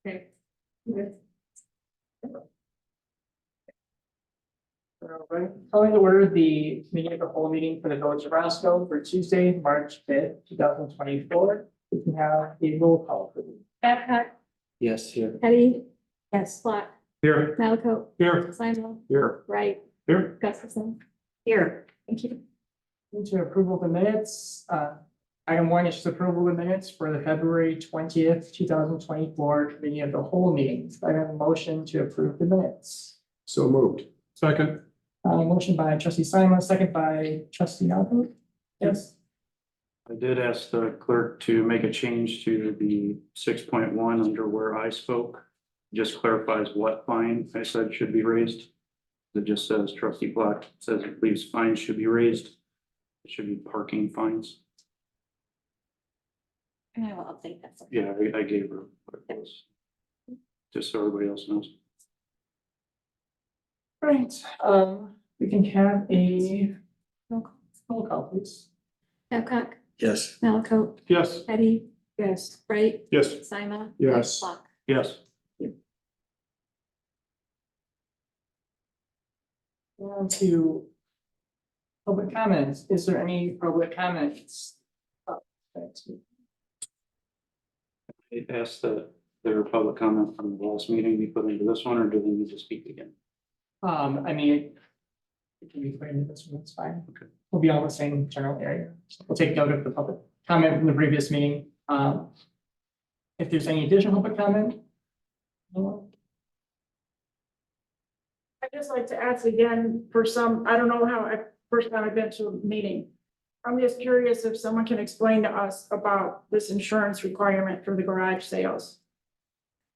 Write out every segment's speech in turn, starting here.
Okay. Right. Calling to order the meeting of the whole meeting for the village of Roscoe for Tuesday, March 5th, 2024. We can have a roll call, please. Babcock, Yes, here. Eddie. Yes. Block, Here. Malco, Here. Simon, Here. Wright, Here. Gustafson. Here. Thank you. To approval of the minutes, item 1 is just approval of the minutes for the February 20th, 2024 committee of the whole meeting. I have a motion to approve the minutes. So moved. Second. Motion by trustee Simon, second by trustee Malcolm. Yes. I did ask the clerk to make a change to the 6.1 under where I spoke. Just clarifies what fine I said should be raised. It just says trustee Black says it believes fines should be raised. It should be parking fines. And I will update that. Yeah, I gave her what it was. Just so everybody else knows. Right, we can have a Roll call. roll call, please. Babcock, Yes. Malco, Yes. Eddie. Yes. Wright, Yes. Simon. Yes. Block. Yes. On to public comments. Is there any public comments? I asked that their public comment from the last meeting be put into this one, or do they need to speak again? I mean, it can be put into this one, it's fine. Okay. We'll be all in the same general area. So we'll take note of the public comment from the previous meeting. If there's any additional public comment. No? I'd just like to ask again for some, I don't know how, first time I've been to a meeting. I'm just curious if someone can explain to us about this insurance requirement for the garage sales.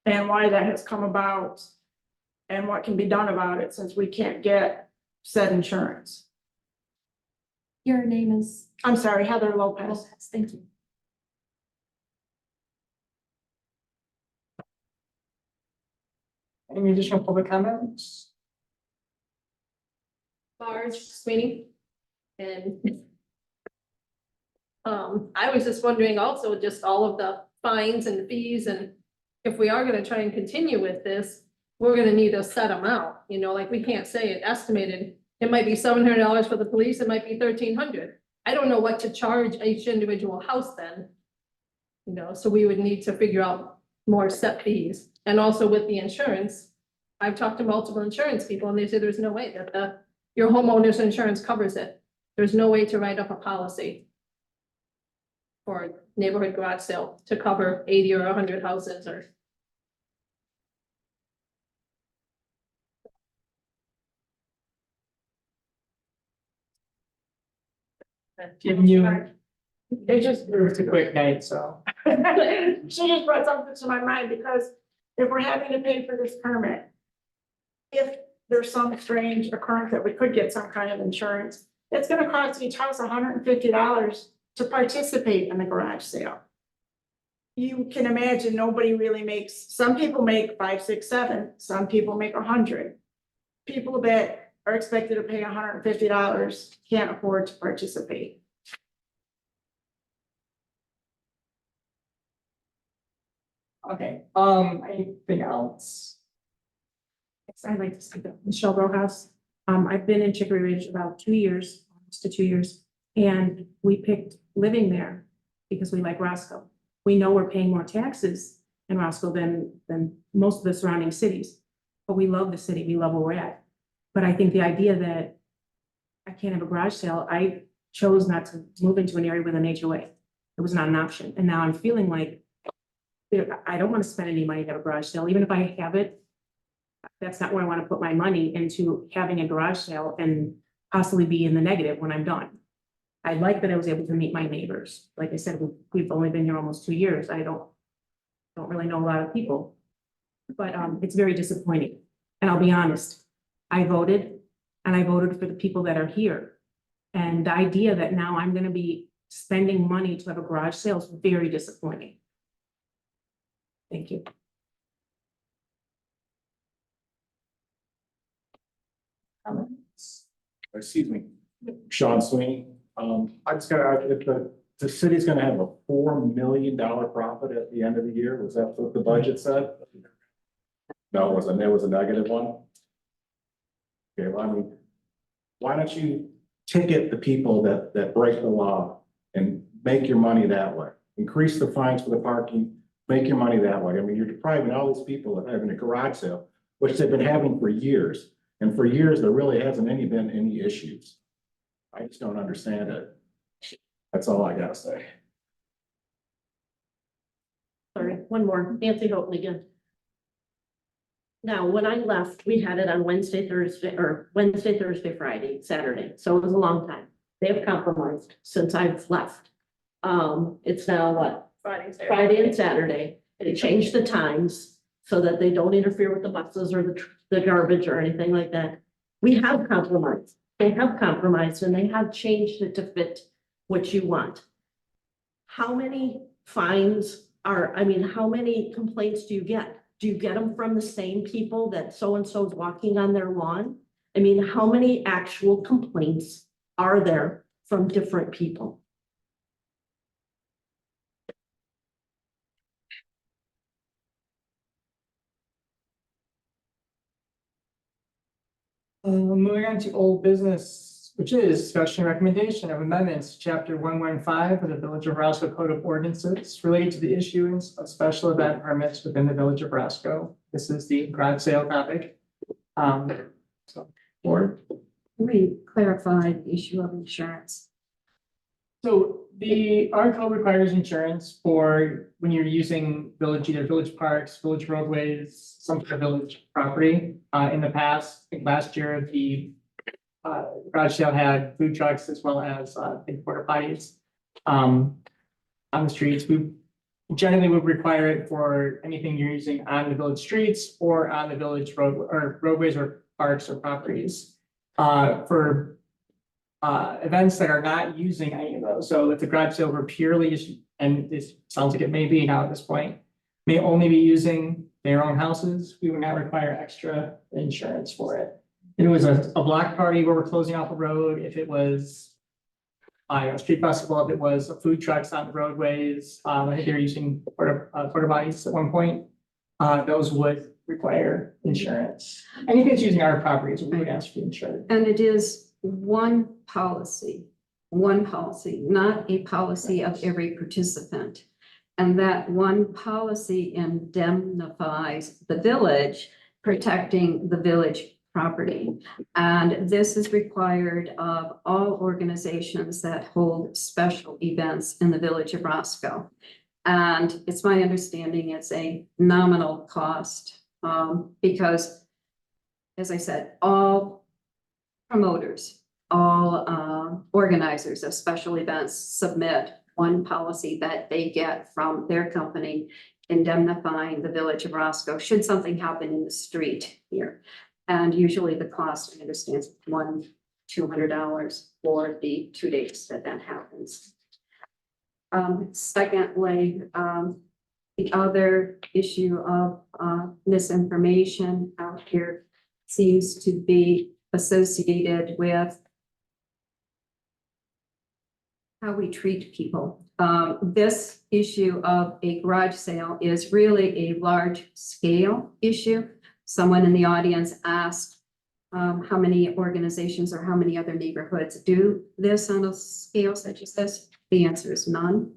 And why that has come about. And what can be done about it since we can't get said insurance. Your name is I'm sorry, Heather Lopez. Lopez. Thank you. Any additional public comments? Marge Sweeney. And I was just wondering also just all of the fines and fees, and if we are gonna try and continue with this, we're gonna need a set amount, you know, like we can't say it estimated. It might be $700 for the police, it might be 1,300. I don't know what to charge each individual house then. You know, so we would need to figure out more set fees, and also with the insurance. I've talked to multiple insurance people and they say there's no way that your homeowner's insurance covers it. There's no way to write up a policy for a neighborhood garage sale to cover 80 or 100 houses or. Giving you, It just, it was a quick night, so. she just brought something to my mind because if we're having to pay for this permit. If there's some strange occurrence that we could get some kind of insurance, it's gonna cost each house $150 to participate in the garage sale. You can imagine nobody really makes, some people make 5, 6, 7, some people make 100. People that are expected to pay $150 can't afford to participate. Okay, anything else? I'd like to speak up. Michelle Rojas. I've been in Chicory Ridge about 2 years, almost to 2 years, and we picked living there because we like Roscoe. We know we're paying more taxes in Roscoe than most of the surrounding cities, but we love the city. We love where we're at. But I think the idea that I can't have a garage sale, I chose not to move into an area with an HOA. It was not an option, and now I'm feeling like I don't want to spend any money to have a garage sale, even if I have it. That's not where I want to put my money into having a garage sale and possibly be in the negative when I'm done. I like that I was able to meet my neighbors. Like I said, we've only been here almost 2 years. I don't really know a lot of people. But it's very disappointing. And I'll be honest, I voted and I voted for the people that are here. And the idea that now I'm going to be spending money to have a garage sale is very disappointing. Thank you. Comments? Excuse me. Sean Sweeney. I just gotta add, if the the city's gonna have a $4 million profit at the end of the year. Was that what the budget said? No, it wasn't. It was a negative one. Okay, well, I mean, why don't you ticket the people that break the law and make your money that way? Increase the fines for the parking, make your money that way. I mean, you're depriving all these people of having a garage sale, which they've been having for years. And for years, there really hasn't been any issues. I just don't understand it. That's all I gotta say. Sorry, one more, Nancy Houghton again. Now, when I left, we had it on Wednesday, Thursday, Friday, Saturday, so it was a long time. They have compromised since I've left. It's now what, Friday and Saturday. They changed the times so that they don't interfere with the buses or the garbage or anything like that. We have compromised. They have compromised and they have changed it to fit what you want. How many fines how many complaints do you get? Do you get them from the same people that so-and-so is walking on their lawn? I mean, how many actual complaints are there from different people? Moving on to old business, which is discussion and recommendation of amendments, to chapter 115 of the Village of Roscoe Code of Ordinances related to the issuance of special event permits within the Village of Roscoe. This is the garage sale topic. Board. Let me clarify the issue of insurance. So our code requires insurance for when you're using either village parks, village roadways, some sort of village property. In the past, I think last year, the garage sale had food trucks as well as big porta potties on the streets. We generally would require it for anything you're using on the village streets or on the village roadways or parks or properties. For events that are not using any of those. So if the garage sale were purely, and this sounds like it may be now at this point, may only be using their own houses, we would not require extra insurance for it. If it was a block party where we're closing off a road, if it was a street festival, if it was a food trucks on the roadways, I think they're using porta potties at one point, those would require insurance. Anything that's using our properties, we would ask for insurance. And it is one policy, not a policy of every participant. And that one policy indemnifies the village, protecting the village property. And this is required of all organizations that hold special events in the Village of Roscoe. And it's my understanding it's a nominal cost, because, as I said, all promoters, all organizers of special events submit one policy that they get from their company indemnifying the Village of Roscoe should something happen in the street here. And usually the cost, I understand, is $200 for the 2 days that happens. Secondly, the other issue of misinformation out here seems to be associated with how we treat people. This issue of a garage sale is really a large scale issue. Someone in the audience asked how many organizations or how many other neighborhoods do this on a scale such as this. The answer is none.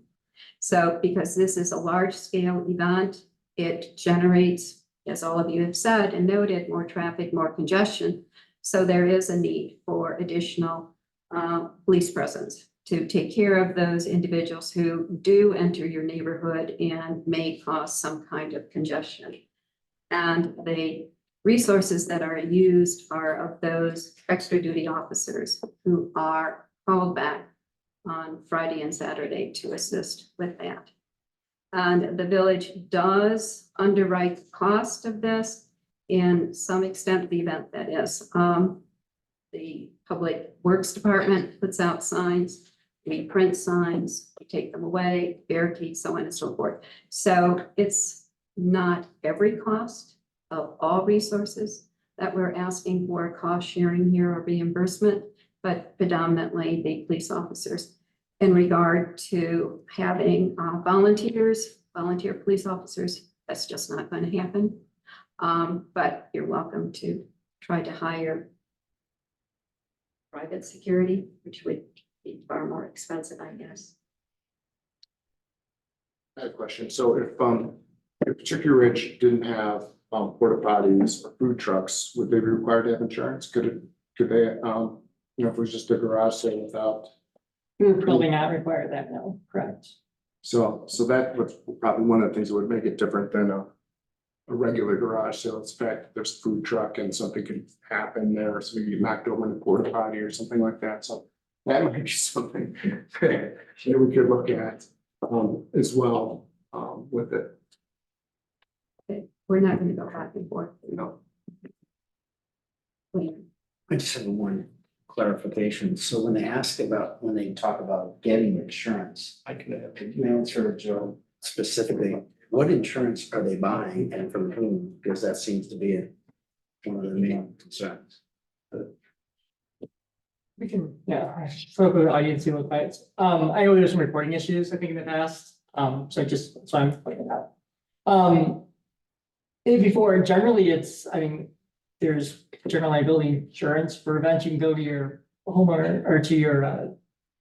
So because this is a large scale event, it generates, as all of you have said and noted, more traffic, more congestion. So there is a need for additional police presence to take care of those individuals who do enter your neighborhood and may cause some kind of congestion. And the resources that are used are of those extra duty officers who are called back on Friday and Saturday to assist with that. And the village does underwrite the cost of this in some extent, the event that is. The Public Works Department puts out signs, we print signs, we take them away, barricade, so on and so forth. So it's not every cost of all resources that we're asking for cost sharing here or reimbursement, but predominantly the police officers. in regard to having volunteer police officers. That's just not going to happen. But you're welcome to try to hire private security, which would be far more expensive, I guess. I had a question. So if Chickadee Ridge didn't have porta potties or food trucks, would they be required to have insurance? Could they, you know, if it was just a garage sale without? We would probably not require that, no, correct. So that was probably one of the things that would make it different than a regular garage sale. It's the fact that there's a food truck and something could happen there, so you get knocked over in a porta potty or something like that. So that might be something that we could look at as well with it, Okay, we're not going to go back and forth. you know. I just have one clarification. So when they talk about getting insurance, could you answer, Joe, specifically, what insurance are they buying and from whom? Because that seems to be one of the main concerns. We can, yeah, spoke with the audience, see what bites. I know there's some reporting issues, I think, in the past, so I'm pointing it out. Before, generally, there's general liability insurance for events. You can go to your homeowner or to your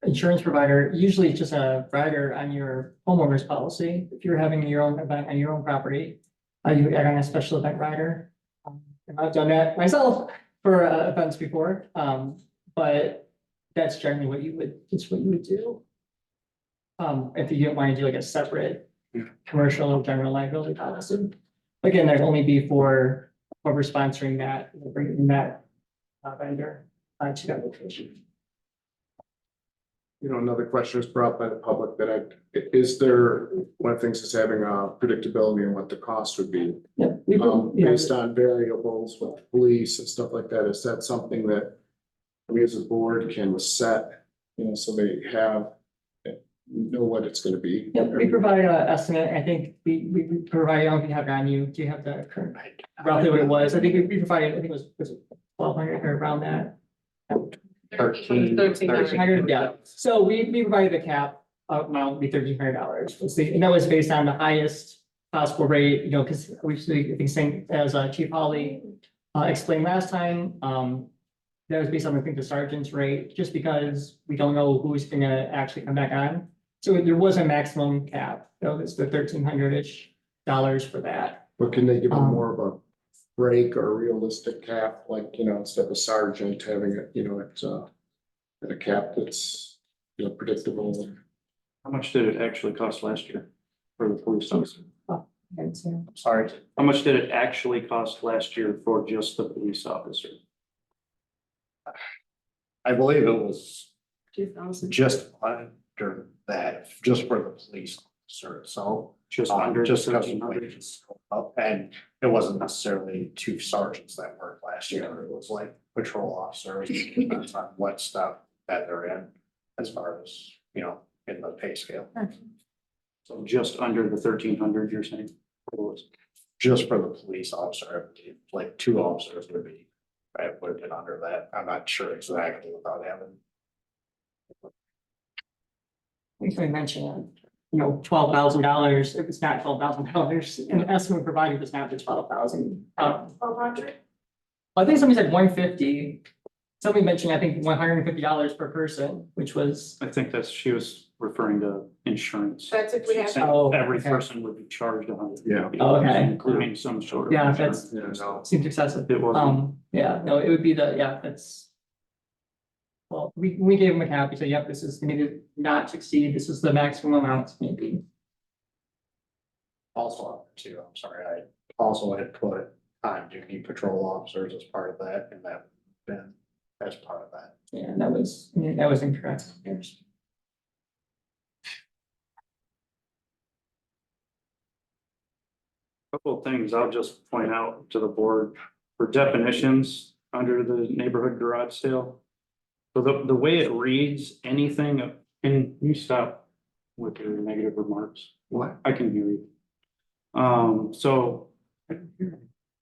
insurance provider. Usually it's just a rider on your homeowner's policy. If you're having your own event on your own property, you add on a special event rider. And I've done that myself for events before, but that's generally what you would do. If you don't want to do like a separate commercial general liability policy. Again, that'd only be for whoever sponsoring that, bringing that vendor to that location. You know, another question was brought up by the public that is there, one of the things is having predictability in what the cost would be. Yep. Based on variables with police and stuff like that. Is that something that we as a board can set, you know, so they know what it's gonna be? Yep, we provide an estimate. I think we provide, I don't know if you have it on you. Do you have the current, roughly what it was? I think we provided, I think it was 1,200 or around that. 1,300, yeah. So we provided the cap amount would be $1,300. And that was based on the highest possible rate, you know, because I think saying, as Chief Hawley explained last time, that was based on, I think, the sergeant's rate, just because we don't know who's gonna actually come back on. So there was a maximum cap, so it's the $1,300-ish for that. But can they give them more of a break or a realistic cap, like, you know, instead of a sergeant having it, you know, it's at a cap that's, you know, predictable. How much did it actually cost last year for the police officer? Sorry. How much did it actually cost last year for just the police officer? I believe it was 2,000. just under that, just for the police officer, so. Just under Just because 1,300? wages go up, and it wasn't necessarily two sergeants that worked last year, it was like patrol officers, depends on what stuff that they're in. As far as, you know, in the pay scale, So just under the 1,300, you're saying? It was. just for the police officer, I believe, like two officers would be. I would have been under that, I'm not sure exactly without having. We can mention, you know, $12,000. If it's not $12,000, and the estimate provided was not the 12,000. 1,200? I think somebody said 150. Somebody mentioned, I think, $150 per person, which was, I think she was referring to insurance. That's if we have. Saying Oh, every okay. person would be charged $100. Yeah. Oh, okay. Including some sort of. Yeah, insurance. that's- Yeah, no. seems excessive. It wasn't. Yeah, no, it would be that's. Well, we gave them a cap, we said, yep, this is needed not to exceed, this is the maximum amount, maybe. Also, too, I'm sorry, I also had put time duty patrol officers as part of that, and that been as part of that. Yeah, that was incorrect. Yes. Couple of things I'll just point out to the board for definitions under the neighborhood garage sale. So the way it reads, anything, and you stop with your negative remarks. What? I can hear you. So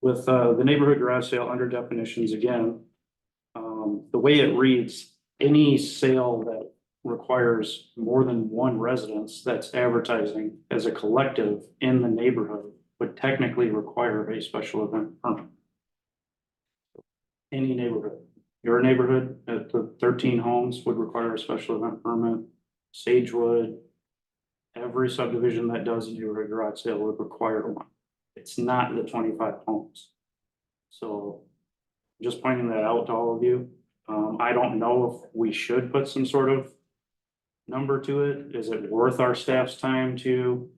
with the neighborhood garage sale under definitions again, the way it reads, any sale that requires more than one residence that's advertising as a collective in the neighborhood would technically require a special event permit. Any neighborhood, your neighborhood at the 13 homes would require a special event permit. Sagewood, every subdivision that does a neighborhood garage sale would require one. It's not the 25 homes. So just pointing that out to all of you. I don't know if we should put some sort of number to it. Is it worth our staff's time to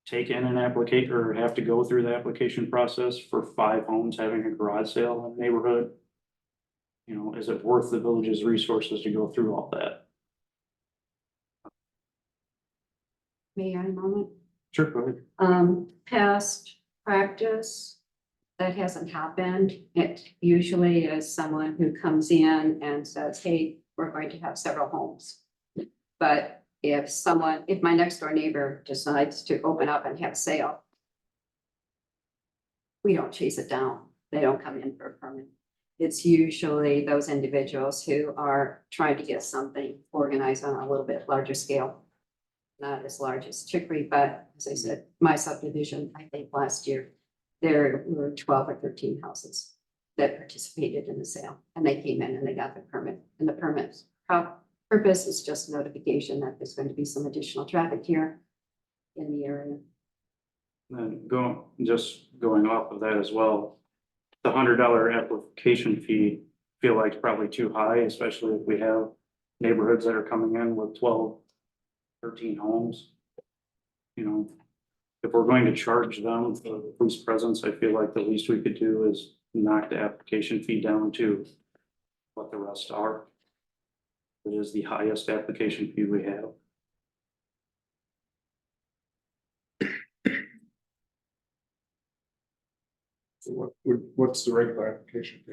take in an application or have to go through the application process for 5 homes having a garage sale in the neighborhood? You know, is it worth the village's resources to go through all that? May I a moment? Sure, go ahead. Past practice, that hasn't happened. It usually is someone who comes in and says, hey, we're going to have several homes. But if my next door neighbor decides to open up and have a sale, we don't chase it down. They don't come in for a permit. It's usually those individuals who are trying to get something organized on a little bit larger scale. Not as large as Chicory, but as I said, my subdivision, I think last year, there were 12 or 13 houses that participated in the sale, and they came in and they got the permit. And the permit purpose is just notification that there's going to be some additional traffic here in the area. Then going off of that as well, the $100 application fee feel like probably too high, especially if we have neighborhoods that are coming in with 12, 13 homes. You know, if we're going to charge them for the police presence, I feel like the least we could do is knock the application fee down to what the rest are. It is the highest application fee we have. So what's the regular application fee?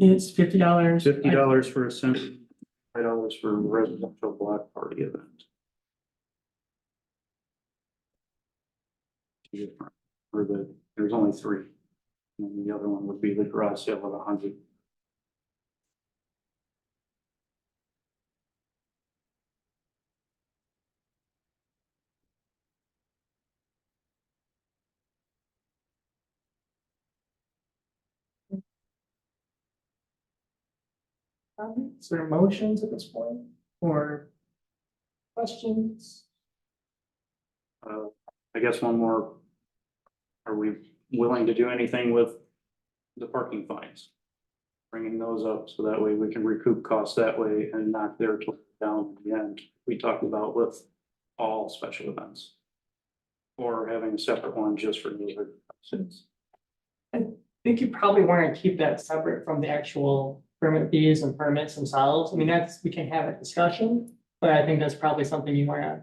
It's $50. $50 for a center, $5 for a residential block party event. Different, or there's only 3. And the other one would be the garage sale of 100. Is there motions at this point or questions? I guess one more. Are we willing to do anything with the parking fines? Bringing those up so that way we can recoup costs that way and knock their total down in the end. We talked about with all special events. Or having a separate one just for neighborhood events. I think you probably want to keep that separate from the actual permit fees and permits themselves. I mean, we can have a discussion, but I think that's probably something you want to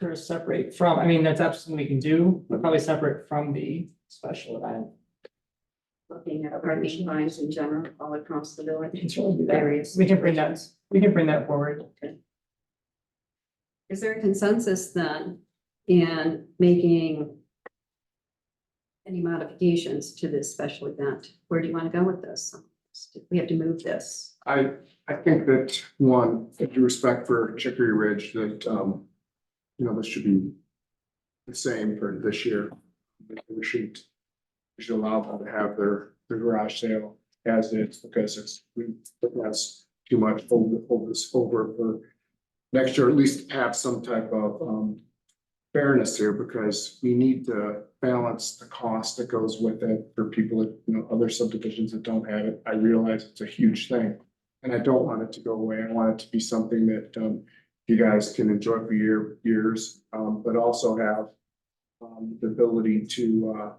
sort of separate from. I mean, that's absolutely we can do, but probably separate from the special event. Looking at parking fines in general all across the village. We can certainly do that. Various We can bring that forward. Is there a consensus then in making any modifications to this special event? Where do you want to go with this? We have to move this. I think that one, with due respect for Chicory Ridge, that, this should be the same for this year. We should allow them to have their garage sale as is, because that's too much, hold this over for next year, at least have some type of fairness here, because we need to balance the cost that goes with it for people that, other subdivisions that don't have it. I realize it's a huge thing, and I don't want it to go away. I want it to be something that you guys can enjoy for years, but also have the ability to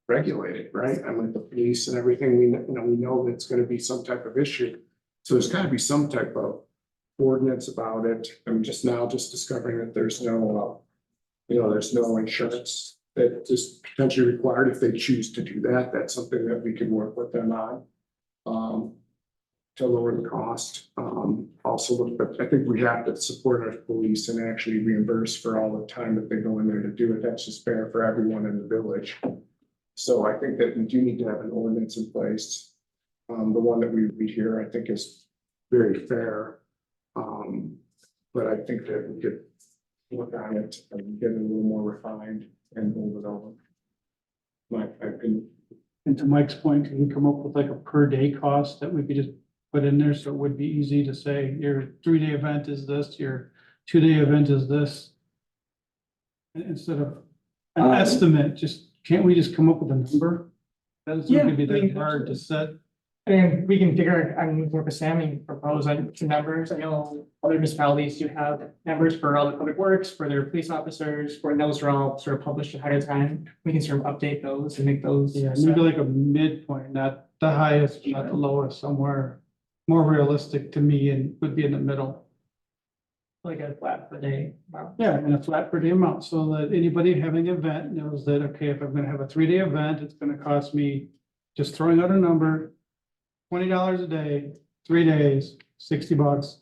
regulate it, right? And with the police and everything, we know that it's going to be some type of issue. So there's got to be some type of ordinance about it. I'm just discovering that there's no, there's no insurance that is potentially required if they choose to do that. That's something that we can work with them on to lower the cost. Also, but I think we have to support our police and actually reimburse for all the time that they go in there to do it. That's just fair for everyone in the village. So I think that we do need to have an ordinance in place. The one that we read here, I think, is very fair. But I think that we could look on it and get it a little more refined and move it over. My opinion. And to Mike's point, can we come up with like a per day cost that we could just put in there, so it would be easy to say, your 3-day event is this, your 2-day event is this? Instead of an estimate, can't we just come up with a number? That's not gonna be Yeah, I mean, that hard to set. And we can figure, I mean, work with Sam and propose on some numbers. I know other municipalities do have numbers for all the public works, for their police officers, for those are all sort of published ahead of time. We can sort of update those and make those. Yeah, maybe like a midpoint, not the highest, not the lowest, somewhere more realistic to me and would be in the middle. Like a flat per day amount. Yeah, and a flat per day amount, so that anybody having an event knows that, okay, if I'm gonna have a 3-day event, it's gonna cost me, just throwing out a number, $20 a day, 3 days, $60.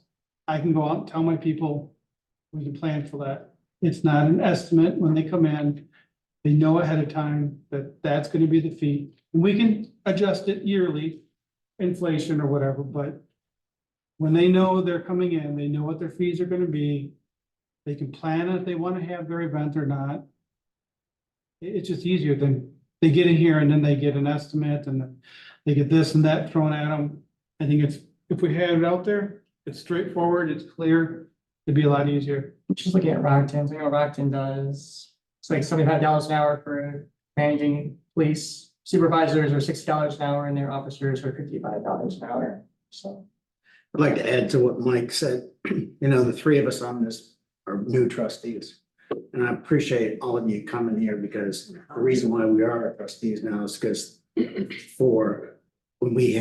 I can go out and tell my people, we can plan for that. It's not an estimate when they come in. They know ahead of time that that's gonna be the fee. And we can adjust it yearly, inflation or whatever, but when they know they're coming in, they know what their fees are gonna be. They can plan if they wanna have their event or not. It's just easier than they get in here and then they get an estimate and then they get this and that thrown at them. I think if we have it out there, it's straightforward, it's clear, it'd be a lot easier. Just looking at Rockton's, I know Rockton does, it's like $75 an hour for managing police supervisors, or $60 an hour, and their officers are $55 an hour, so. I'd like to add to what Mike said. You know, the 3 of us on this are new trustees. And I appreciate all of you coming here, because the reason why we are trustees now is because for when we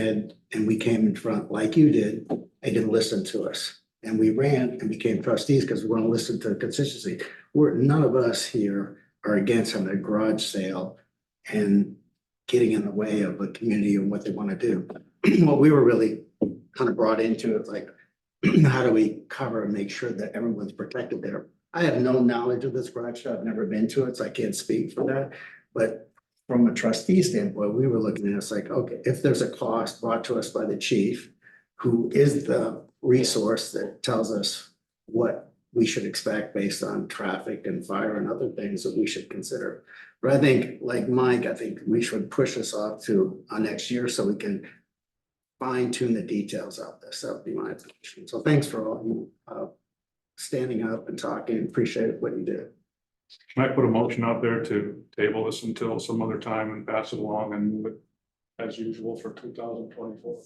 came in front like you did, they didn't listen to us. And we ran and became trustees because we want to listen to consistency. None of us here are against having a garage sale and getting in the way of the community and what they want to do. What we were really kind of brought into it, like, how do we cover and make sure that everyone's protected there? I have no knowledge of this garage. I've never been to it, so I can't speak for that. But from a trustee standpoint, we were looking at it, it's like, okay, if there's a cost brought to us by the chief, who is the resource that tells us what we should expect based on traffic and fire and other things that we should consider. But I think, like Mike, I think we should push this off to next year so we can fine tune the details of this. That would be my opinion. So thanks for all you standing up and talking. Appreciate what you did. Can I put a motion out there to table this until some other time and pass it along and move it as usual for 2024?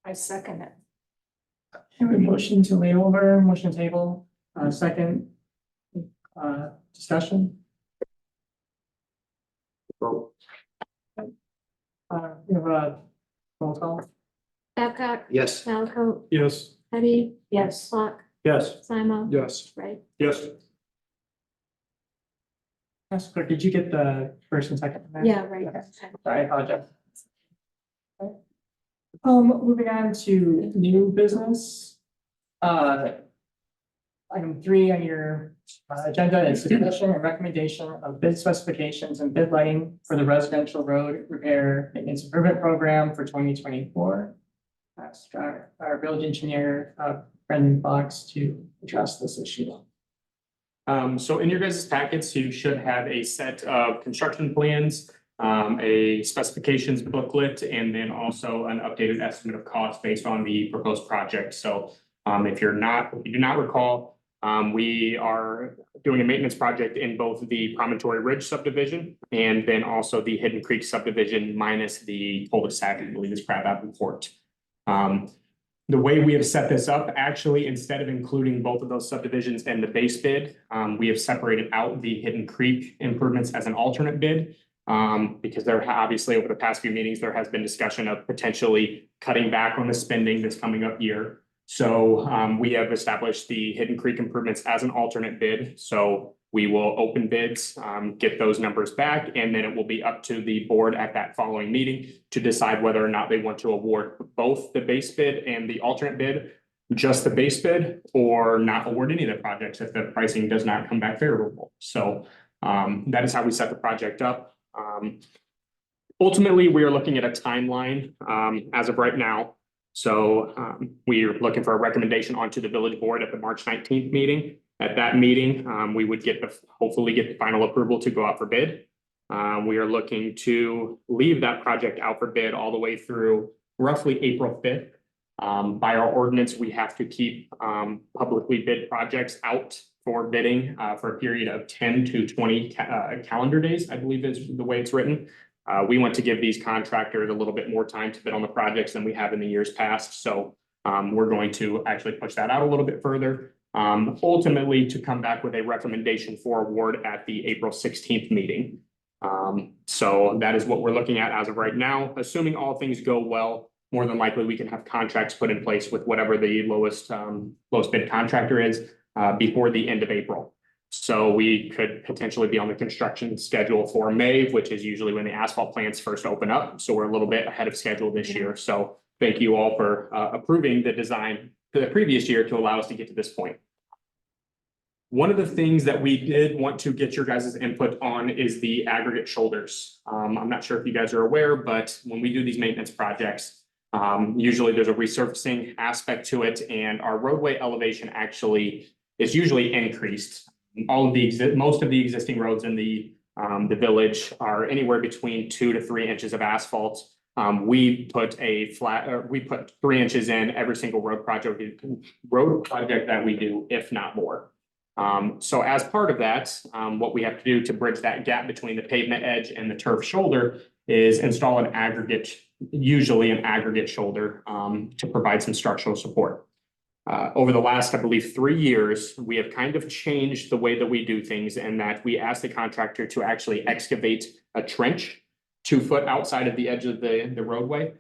I second it. Have a motion to lay over, motion to table, second, discussion. We have a roll call. Babcock, Yes. Malaco, Yes. Eddie, Yes. Flock, Yes. Simon, Yes. right? Yes. Yes, clerk, did you get the first and second? from that? Yeah, right. Okay. Sorry, I apologize. Okay. Moving on to new business. Item 3 on your agenda is discussion and recommendation of bid specifications and bid lighting for the residential road repair maintenance improvement program for 2024. Ask our village engineer, Brendan Fox, to address this issue. So in your guys' packets, you should have a set of construction plans, a specifications booklet, and then also an updated estimate of cost based on the proposed project. So if you do not recall, we are doing a maintenance project in both the Promontory Ridge subdivision and then also the Hidden Creek subdivision minus the cul-de-sac, I believe is Crab Apple Court. The way we have set this up, actually, instead of including both of those subdivisions in the base bid, we have separated out the Hidden Creek improvements as an alternate bid. Because there obviously over the past few meetings, there has been discussion of potentially cutting back on the spending this coming up year. So we have established the Hidden Creek improvements as an alternate bid. So we will open bids, get those numbers back, and then it will be up to the board at that following meeting to decide whether or not they want to award both the base bid and the alternate bid, just the base bid, or not award any of the projects if the pricing does not come back favorable. So that is how we set the project up. Ultimately, we are looking at a timeline as of right now So we're looking for a recommendation onto the village board at the March 19th meeting. At that meeting, we would hopefully get the final approval to go out for bid. We are looking to leave that project out for bid all the way through roughly April 5th. By our ordinance, we have to keep publicly bid projects out for bidding for a period of 10 to 20 calendar days, I believe is the way it's written. We want to give these contractors a little bit more time to bid on the projects than we have in the years past. So we're going to actually push that out a little bit further. Ultimately to come back with a recommendation for award at the April 16th meeting. So that is what we're looking at as of right now. Assuming all things go well, more than likely we can have contracts put in place with whatever the lowest bid contractor is before the end of April. So we could potentially be on the construction schedule for May, which is usually when the asphalt plants first open up. So we're a little bit ahead of schedule this year. So thank you all for approving the design for the previous year to allow us to get to this point. One of the things that we did want to get your guys' input on is the aggregate shoulders. I'm not sure if you guys are aware, but when we do these maintenance projects, usually there's a resurfacing aspect to it, and our roadway elevation actually is usually increased. Most of the existing roads in the village are anywhere between 2 to 3 inches of asphalt. We put 3 inches in every single road project that we do, if not more. So as part of that, what we have to do to bridge that gap between the pavement edge and the turf shoulder is install an aggregate, usually an aggregate shoulder, to provide some structural support. Over the last, I believe, 3 years, we have kind of changed the way that we do things, and that we ask the contractor to actually excavate a trench 2 foot outside of the edge of the roadway,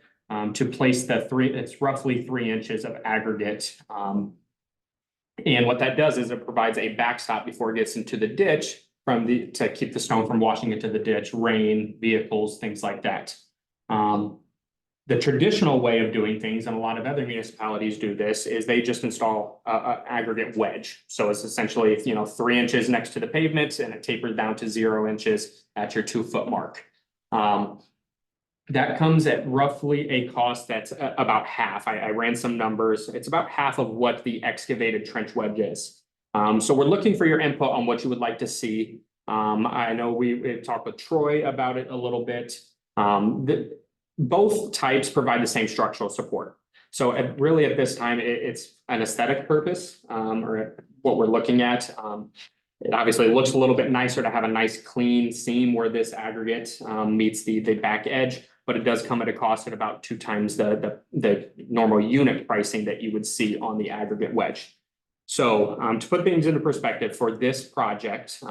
to place it's roughly 3 inches of aggregate. And what that does is it provides a backstop before it gets into the ditch to keep the stone from washing into the ditch, rain, vehicles, things like that. The traditional way of doing things, and a lot of other municipalities do this, is they just install a aggregate wedge. So it's essentially, 3 inches next to the pavement, and it tapers down to 0 inches at your 2 foot mark. That comes at roughly a cost that's about half. I ran some numbers. It's about half of what the excavated trench wedge is. So we're looking for your input on what you would like to see. I know we've talked with Troy about it a little bit. Both types provide the same structural support. So really at this time, it's an aesthetic purpose, or what we're looking at. It obviously looks a little bit nicer to have a nice clean seam where this aggregate meets the back edge, but it does come at a cost at about 2 times the normal unit pricing that you would see on the aggregate wedge. So to put things into perspective for this project,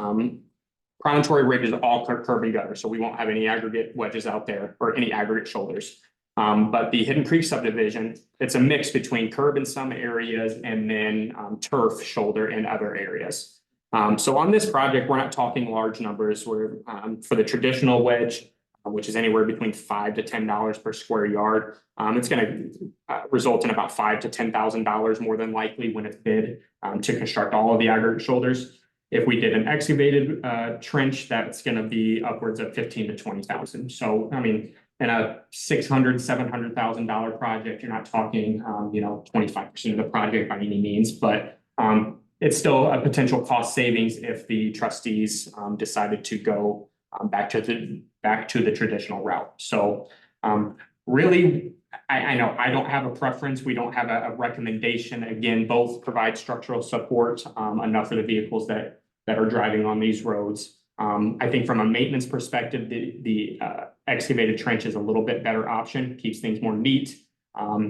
Promontory Ridge is all curb and gutter, so we won't have any aggregate wedges out there or any aggregate shoulders. But the Hidden Creek subdivision, it's a mix between curb in some areas and then turf shoulder in other areas. So on this project, we're not talking large numbers. We're for the traditional wedge, which is anywhere between $5 to $10 per square yard. It's going to result in about $5,000 to $10,000 more than likely when it's bid to construct all of the aggregate shoulders. If we did an excavated trench, that's going to be upwards of $15,000 to $20,000. So, I mean, in a $600,000 to $700,000 project, you're not talking, 25% of the project by any means, but it's still a potential cost savings if the trustees decided to go back to the traditional route. So really, I know I don't have a preference. We don't have a recommendation. Again, both provide structural support enough for the vehicles that are driving on these roads. I think from a maintenance perspective, the excavated trench is a little bit better option, keeps things more neat.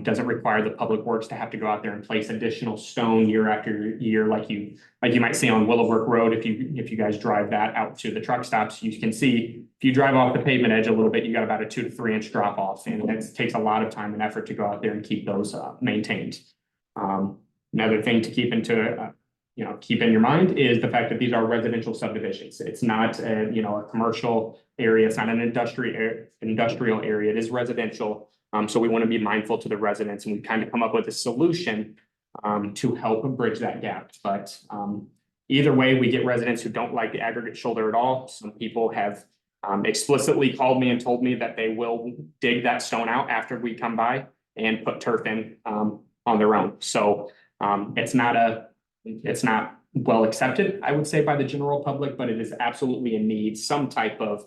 Doesn't require the public works to have to go out there and place additional stone year after year, like you might see on Willowbrook Road. If you guys drive that out to the truck stops, you can see if you drive off the pavement edge a little bit, you got about a 2 to 3 inch drop off, and it takes a lot of time and effort to go out there and keep those maintained. Another thing to keep in your mind is the fact that these are residential subdivisions. It's not a commercial area. It's not an industrial area. It is residential. So we want to be mindful to the residents, and we kind of come up with a solution to help bridge that gap. But either way, we get residents who don't like the aggregate shoulder at all. Some people have explicitly called me and told me that they will dig that stone out after we come by and put turf in, on their own. So, it's not well accepted, I would say, by the general public, but it is absolutely a need. Some type of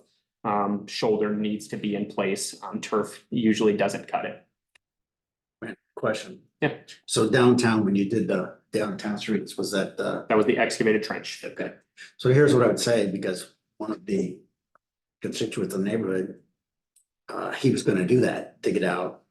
shoulder needs to be in place. Turf usually doesn't cut it. Question. Yeah. So downtown, when you did the downtown streets, was that the, That was the excavated trench. okay. So here's what I would say, because one of the constituents in the neighborhood, he was gonna do that, dig it out.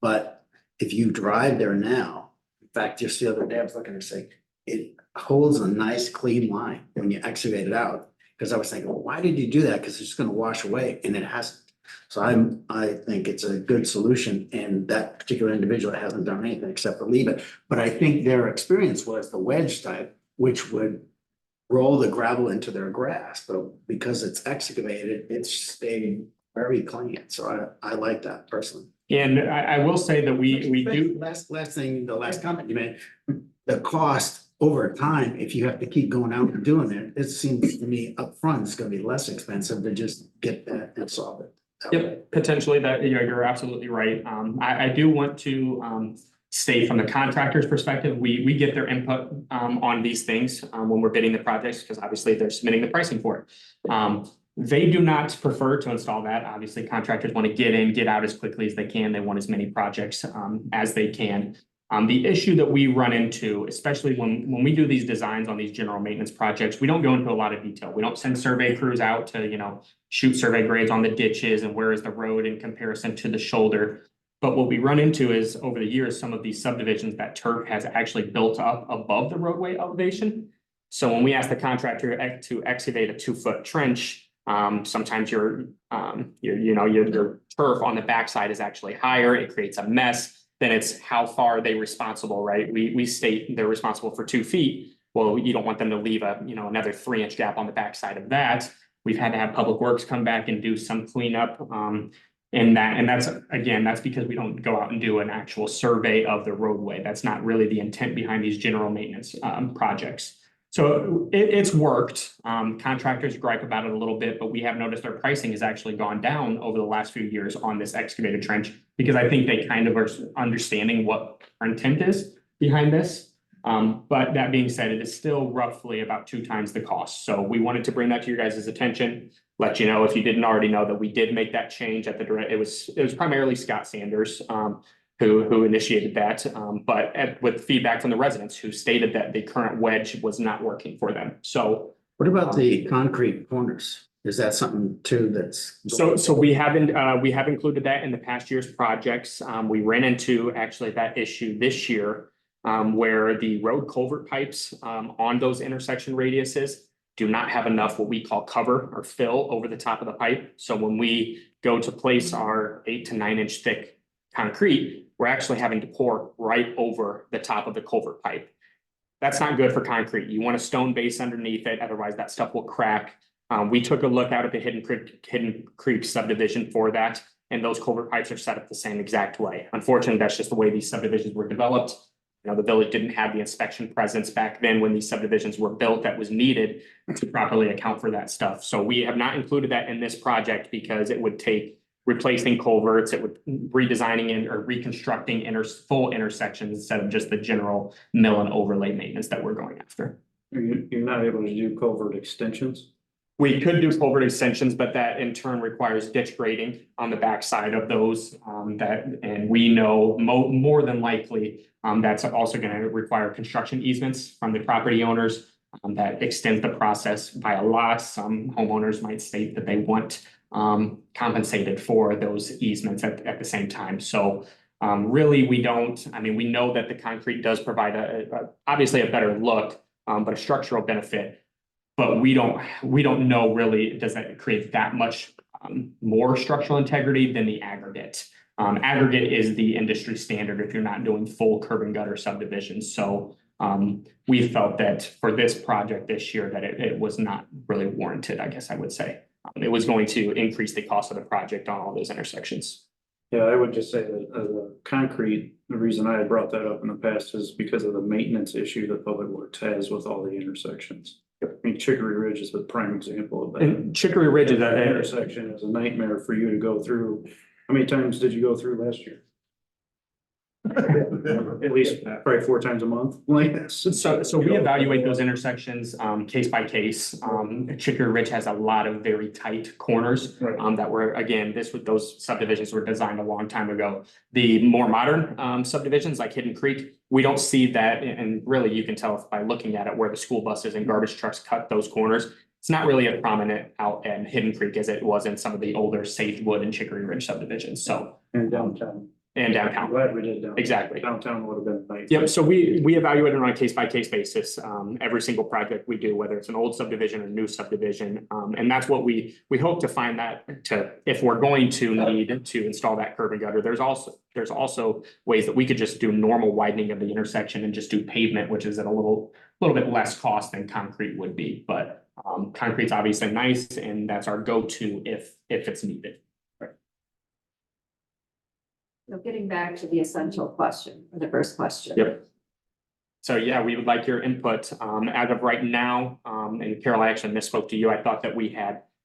But if you drive there now, in fact, just the other day, I was looking and saying, it holds a nice clean line when you excavate it out. Because I was thinking, well, why did you do that? Because it's just gonna wash away, and it hasn't. So I think it's a good solution, and that particular individual hasn't done anything except for leave it. But I think their experience was the wedge type, which would roll the gravel into their grass, but because it's excavated, it's stayed very clean. So I like that personally. And I will say that we do. Last thing, the last comment you made, the cost over time, if you have to keep going out and doing it seems to me upfront, it's gonna be less expensive to just get that and solve it. Yep, potentially that, you're absolutely right. I do want to state from the contractor's perspective, we get their input on these things when we're bidding the projects, because obviously they're submitting the pricing for it. They do not prefer to install that. Obviously, contractors want to get in, get out as quickly as they can. They want as many projects as they can. The issue that we run into, especially when we do these designs on these general maintenance projects, we don't go into a lot of detail. We don't send survey crews out to, shoot survey grades on the ditches and where is the road in comparison to the shoulder. But what we run into is over the years, some of these subdivisions that turf has actually built up above the roadway elevation. So when we ask the contractor to excavate a 2-foot trench, sometimes your turf on the backside is actually higher. It creates a mess. Then it's how far are they responsible, right? We state they're responsible for 2 feet. Well, you don't want them to leave another 3-inch gap on the backside of that. We've had to have Public Works come back and do some cleanup in that. And that's because we don't go out and do an actual survey of the roadway. That's not really the intent behind these general maintenance projects. So it's worked. Contractors gripe about it a little bit, but we have noticed their pricing has actually gone down over the last few years on this excavated trench, because I think they kind of are understanding what our intent is behind this. But that being said, it is still roughly about 2 times the cost. So we wanted to bring that to your guys' attention, let you know if you didn't already know that we did make that change at the direct. It was primarily Scott Sanders who initiated that, but with feedback from the residents who stated that the current wedge was not working for them. So What about the concrete corners? Is that something too that's? So we have included that in the past year's projects. We ran into actually that issue this year where the road culvert pipes on those intersection radiuses do not have enough what we call cover or fill over the top of the pipe. So when we go to place our 8 to 9 inch thick concrete, we're actually having to pour right over the top of the culvert pipe. That's not good for concrete. You want a stone base underneath it, otherwise that stuff will crack. We took a look out at the Hidden Creek subdivision for that, and those culvert pipes are set up the same exact way. Unfortunately, that's just the way these subdivisions were developed. The village didn't have the inspection presence back then when these subdivisions were built that was needed to properly account for that stuff. So we have not included that in this project because it would take replacing culverts, it would redesigning or reconstructing full intersections instead of just the general mill and overlay maintenance that we're going after. You're not able to do culvert extensions? We could do culvert extensions, but that in turn requires ditch grading on the backside of those and we know more than likely that's also going to require construction easements from the property owners that extends the process by a lot. Some homeowners might state that they want compensated for those easements at the same time. So really we don't, we know that the concrete does provide obviously a better look, but a structural benefit. But we don't know really, does that create that much more structural integrity than the aggregate? Aggregate is the industry standard if you're not doing full curb and gutter subdivisions. So we felt that for this project this year that it was not really warranted, I guess I would say. It was going to increase the cost of the project on all those intersections. Yeah, I would just say that the concrete, the reason I had brought that up in the past is because of the maintenance issue that Public Works has with all the intersections. Chicory Ridge is the prime example of that. And Chicory Ridge is that intersection is a nightmare for you to go through. How many times did you go through last year? At least probably 4 times a month, like. So we evaluate those intersections, case by case. Chicory Ridge has a lot of very tight corners. Right. That were, again, those subdivisions were designed a long time ago. The more modern, subdivisions like Hidden Creek, we don't see that, and really you can tell by looking at it where the school buses and garbage trucks cut those corners. It's not really as prominent out in Hidden Creek as it was in some of the older Sagewood and Chicory Ridge subdivisions, so, And downtown. and downtown. Glad we did downtown. Exactly. Downtown would have been nice. Yep, so we evaluate it on a case by case basis, every single project we do, whether it's an old subdivision or new subdivision. And that's what we hope to find that if we're going to need to install that curb and gutter, there's also ways that we could just do normal widening of the intersection and just do pavement, which is at a little bit less cost than concrete would be, but concrete's obviously nice, and that's our go-to if it's needed. So getting back to the essential question, or the first question. Yep. So yeah, we would like your input. As of right now, and Carol, I actually misspoke to you. I thought that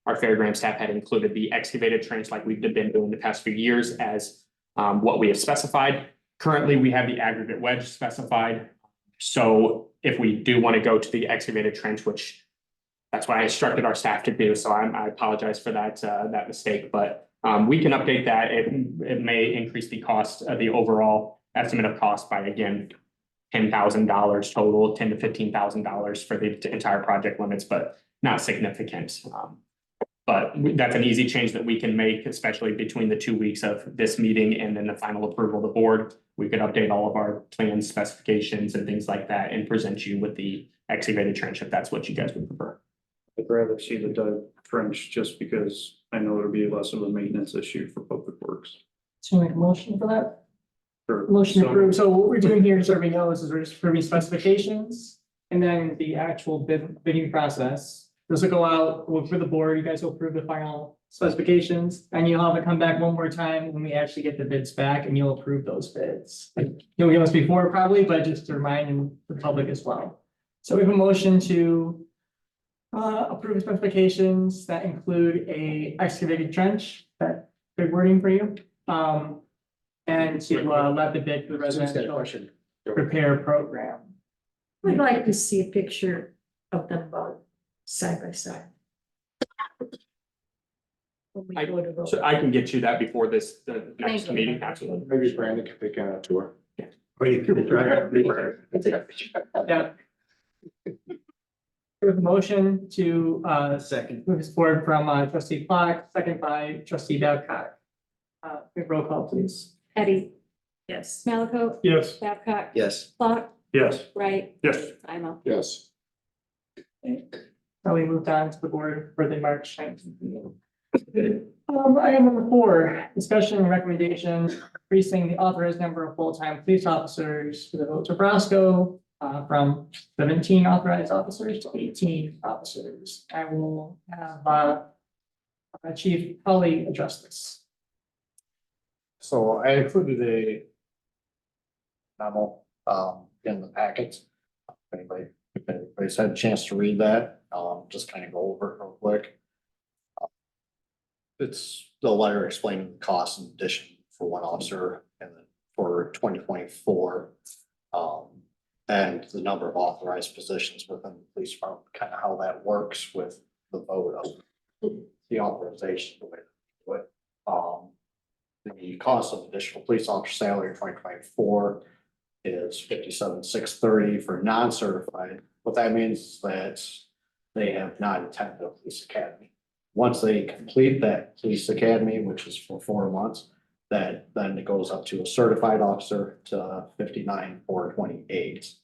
our fairground staff had included the excavated trench like we've been doing the past few years as what we have specified. Currently, we have the aggregate wedge specified. So if we do want to go to the excavated trench, which that's what I instructed our staff to do, so I apologize for that mistake, but we can update that. It may increase the cost of the overall estimate of cost by, again, $10,000 total, $10,000 to $15,000 for the entire project limits, but not significant. But that's an easy change that we can make, especially between the 2 weeks of this meeting and then the final approval of the board. We could update all of our plan specifications and things like that and present you with the excavated trench if that's what you guys would prefer. I'd rather see the dug trench just because I know it'll be less of a maintenance issue for public works. So make a motion for that? Sure. Motion So- approved. So what we're doing here, just so everybody knows, is we're just approving specifications and then the actual bidding process. This will go out for the board. You guys will approve the final specifications, and you'll have it come back one more time when we actually get the bids back, and you'll approve those bids. You'll give us before probably, but just to remind the public as well. So we have a motion to approve specifications that include a excavated trench, that good wording for you. And to let the bid for the residential question. repair program. I'd like to see a picture of them both side by side. When we go to vote. So I can get you that before the next you. meeting, absolutely. Maybe Brandon can take a tour. Yeah. With a motion to Second. move this forward from trustee Clark, second by trustee Babcock. Roll call, please. Eddie. Yes. Malaco, Yes. Babcock, Yes. Clark, Yes. Wright, Yes. IMO. Yes. Now we moved on to the board for the March 19th meeting. Item number 4, discussion and recommendation, increasing the authorized number of full-time police officers for the village of Roscoe from 17 authorized officers to 18 officers. I will have Chief Tully address this. So I included a memo in the packet. If anybody's had a chance to read that, just kind of go over it real quick. It's the letter explaining the cost and addition for one officer and then for 2024. And the number of authorized positions within the police department, kind of how that works with the vote of the authorization. The way to do it. The cost of additional police officer salary in 2024 is $57,630 for non-certified. What that means is that they have not attended a police academy. Once they complete that police academy, which is for 4 months, then it goes up to a certified officer to $59,428.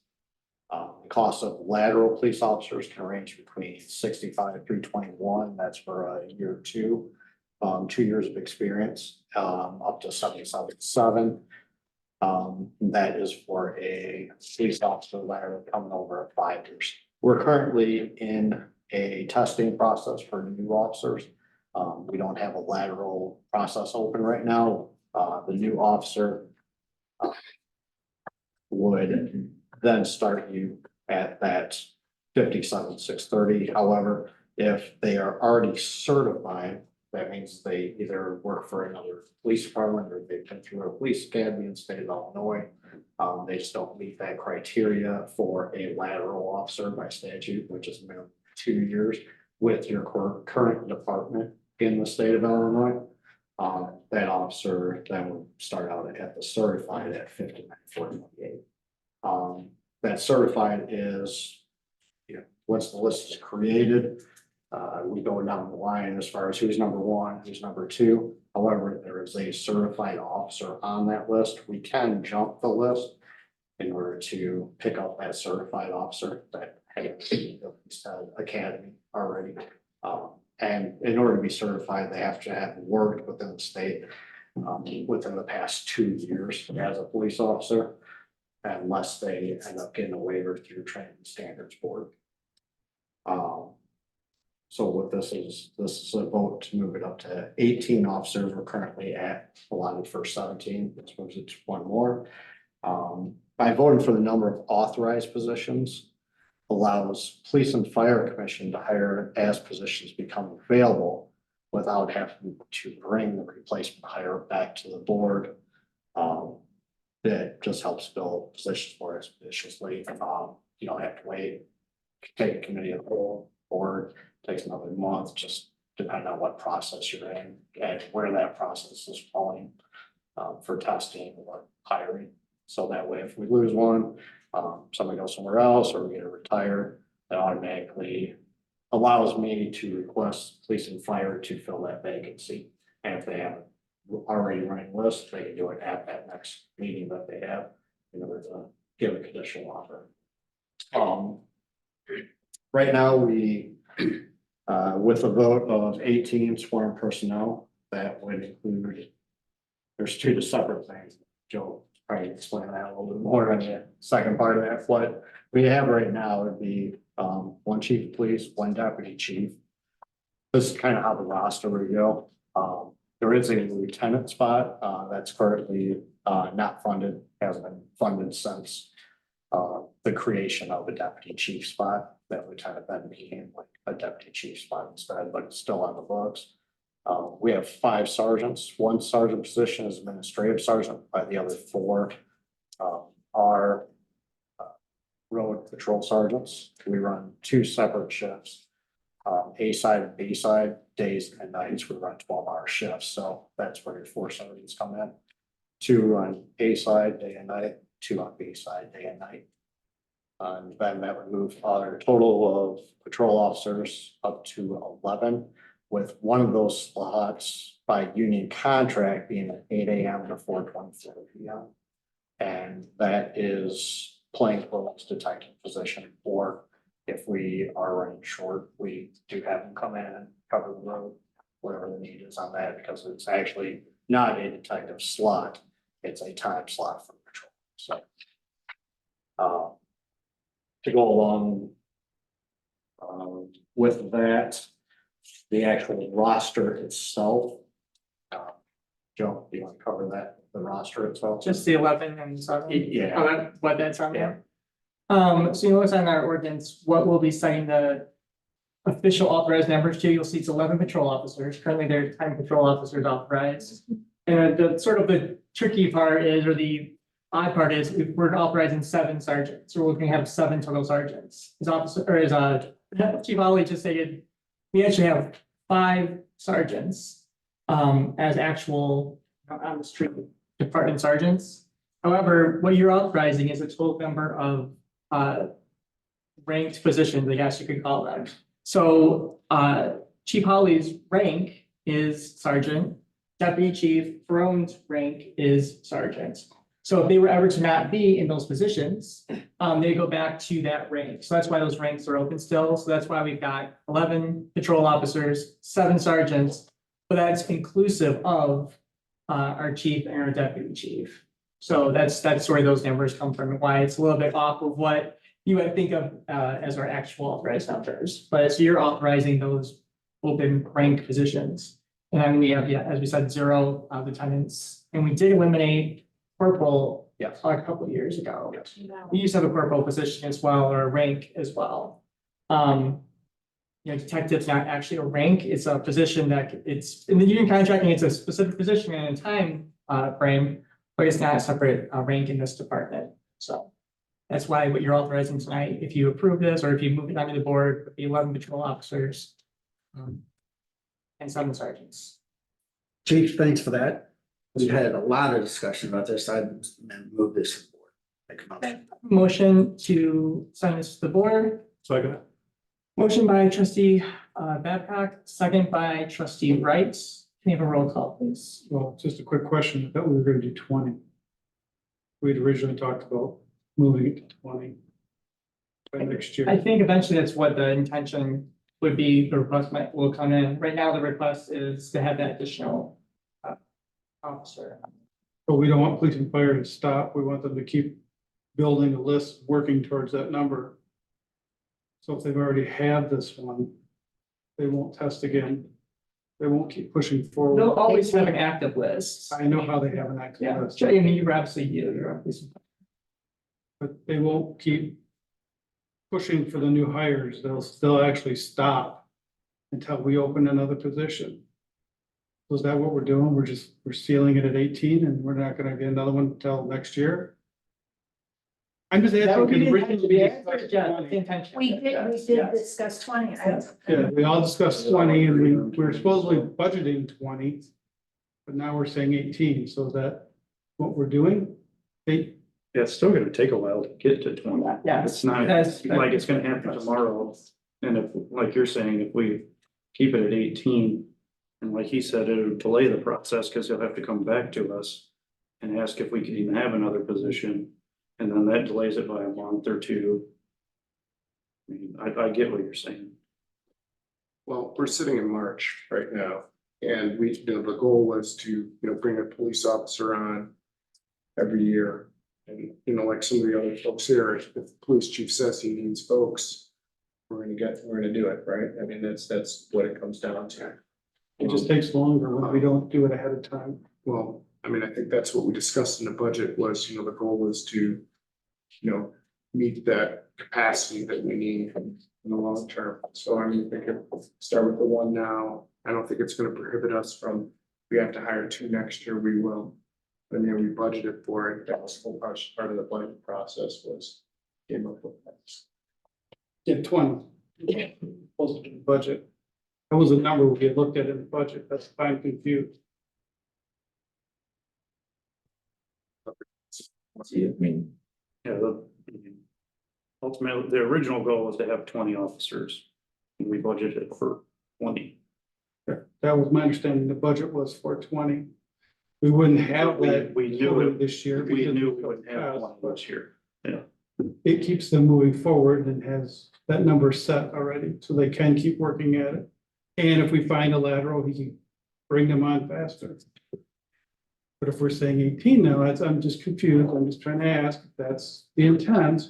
The cost of lateral police officers can range between $65,321. That's for a year or two. 2 years of experience, up to $77,700. That is for a police officer lateral coming over at 5 years. We're currently in a testing process for new officers. We don't have a lateral process open right now. The new officer would then start you at that $57,630. However, if they are already certified, That means they either work for another police department or they've been through a police academy in the state of Illinois. They just don't meet that criteria for a lateral officer by statute, which is minimum 2 years with your current department in the state of Illinois. That officer then would start out at the certified at 59,428. That certified is, once the list is created, we go down the line as far as who's number one, who's number two. However, there is a certified officer on that list. We can jump the list in order to pick up that certified officer that has academy already. And in order to be certified, they have to have worked within the state within the past 2 years as a police officer, unless they end up getting a waiver through Training Standards Board. So what this is a vote to move it up to 18 officers. We're currently at allotted for 17. This moves it to one more. By voting for the number of authorized positions, allows Police and Fire Commission to hire as positions become available without having to bring the replacement hire back to the board. That just helps fill positions more expeditiously. You don't have to wait, take a committee of the whole board, takes another month, just depending on what process you're in and where that process is falling for testing or hiring. So that way, if we lose one, somebody goes somewhere else or we get a retire, that automatically allows me to request police and fire to fill that vacancy. And if they have already running list, they can do it at that next meeting that they have in order to give a conditional offer. Right now, we, with a vote of 18 sworn personnel, that would include, there's two separate things. Joe probably explain that a little bit more on the second part of that. What we have right now would be one chief of police, one deputy chief. This is kind of how the roster would go. There is a lieutenant spot that's currently not funded, hasn't been funded since the creation of a deputy chief spot. That lieutenant then became like a deputy chief spot instead, but it's still on the books. We have 5 sergeants. One sergeant position is administrative sergeant, by the other 4 are road patrol sergeants. We run 2 separate shifts. A side and B side, days and nights, we run 12-hour shifts. So that's where your 4 sergeants come in. 2 on A side, day and night, 2 on B side, day and night. And then that would move our total of patrol officers up to 11, with one of those slots by union contract being at 8 a.m. to 4:24 p.m. And that is plainclothes detective position, or if we are running short, we do have them come in and cover the road, whatever the need is on that, because it's actually not a detective slot, it's a time slot for patrol. So to go along with that, the actual roster itself. Joe, do you want to cover that, the roster itself? Just the 11 and 7? Yeah. What that's on there? So you notice on our ordinance, what we'll be setting the official authorized numbers to, you'll see it's 11 patrol officers. Currently, there are 10 patrol officers authorized. And the sort of the tricky part is, or the odd part is, if we're authorizing 7 sergeants, so we're looking to have 7 total sergeants. Chief Ollie just stated, we actually have 5 sergeants as actual on the street department sergeants. However, what you're authorizing is a total number of ranked positions, I guess you could call them. So Chief Holly's rank is sergeant, deputy chief Frone's rank is sergeant. So if they were ever to not be in those positions, they go back to that rank. So that's why those ranks are open still. So that's why we've got 11 patrol officers, 7 sergeants, but that's inclusive of our chief and our deputy chief. So that's where those numbers come from and why it's a little bit off of what you would think of as our actual authorized numbers. But so you're authorizing those open rank positions. And then we have, as we said, 0 lieutenants. And we did eliminate corporal a couple of years ago. Yes. We used to have a corporal position as well, or a rank as well. detective's not actually a rank, it's a position that it's, in the union contracting, it's a specific position and a time frame, but it's not a separate rank in this department, so. That's why what you're authorizing tonight, if you approve this, or if you move it onto the board, would be 11 patrol officers. And 7 sergeants. Chief, thanks for that. We've had a lot of discussion about this. I move this to the board. Make a motion. Motion to send this to the board. Second. Motion by trustee Babcock, second by trustee Wright. Can you have a roll call, please? Well, just a quick question. I thought we were gonna do 20. We'd originally talked about moving it to 20 by next year. I think eventually that's what the intention would be. The request will come in. Right now, the request is to have that additional officer. But we don't want police and fire to stop. We want them to keep building a list, working towards that number. So if they've already had this one, they won't test again. They won't keep pushing They'll forward. always have an active list. I know how they have an active Yeah, list, I mean, you're obviously, you're obviously. but they won't keep pushing for the new hires. They'll actually stop until we open another position. So is that what we're doing? We're sealing it at 18 and we're not gonna get another one until next year? I'm just That would asking. be the because intention, originally we yeah, discussed yeah, 20. the intention. We Yes, did yes. discuss 20. Yeah, we all discussed 20 and we were supposedly budgeting 20. But now we're saying 18, so is that what we're doing? Eight, Yeah, it's still gonna take a while to get to 20. Yeah. It's not That's- like it's gonna happen tomorrow. And if, like you're saying, if we keep it at 18, and like he said, it'll delay the process because he'll have to come back to us and ask if we can even have another position. And then that delays it by a month or two. I mean, I get what you're saying. Well, we're sitting in March right now, and we, the goal was to, bring a police officer on every year. And, like some of the other folks here, if the police chief says he needs folks, we're gonna do it, right? I mean, that's what it comes down to. it just takes longer when we don't do it ahead of time. Well, I mean, I think that's what we discussed in the budget was, the goal was to, meet that capacity that we need in the long term. So I mean, we could start with the one now. I don't think it's gonna prohibit us from, we have to hire 2 next year, we will. I mean, we budgeted for it. That was whole part of the budget process was came up with that. Yeah, 20. Supposed to be the budget. That was a number we had looked at in the budget. That's why I'm confused. I mean, yeah, ultimately, the original goal was to have 20 officers. And we budgeted for 20. That was my understanding. The budget was for 20. We wouldn't have that We knew it. this year. We because knew of we wouldn't have 20 this year. Yeah. It keeps them moving forward and has that number set already, so they can keep working at it. And if we find a lateral, he can bring them on faster. But if we're saying 18 now, I'm just confused. I'm just trying to ask if that's the intent,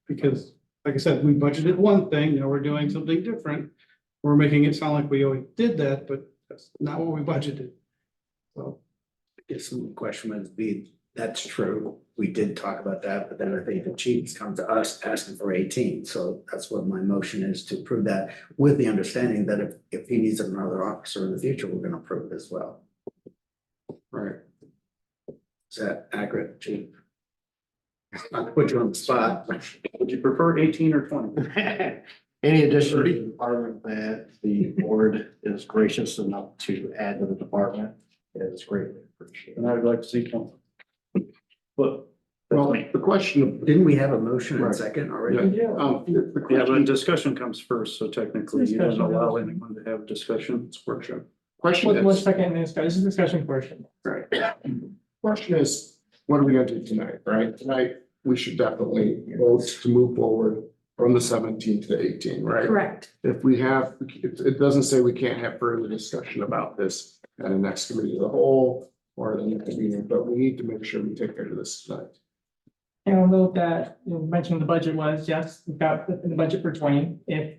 because like I said, we budgeted one thing, now we're doing something different. We're making it sound like we always did that, but that's not what we budgeted. So. I guess the question would be, that's true. We did talk about that, but then I think the chiefs come to us asking for 18. So that's what my motion is, to approve that with the understanding that if he needs another officer in the future, we're gonna approve it as well. Right. Is that accurate, chief? Not to put you on the spot. Would you prefer 18 or 20? Any addition to the department that the board is gracious enough to add to the department is greatly appreciated. And I'd like to see 20. But. Well, the question of. Didn't we have a motion and Right. second already? Yeah, the Yeah, but question, discussion comes first, so technically you don't allow anyone to have discussion. it's workshop. Question One is, second, this is discussion portion. right. Question is, what are we gonna do tonight, right? Tonight, we should definitely vote to move forward from the 17 to the 18, right? Correct. If we have, it doesn't say we can't have further discussion about this at the next committee of the whole or the next meeting, but we need to make sure we take care of this tonight. And I'll note that you mentioned the budget was, yes, we've got the budget for 20. If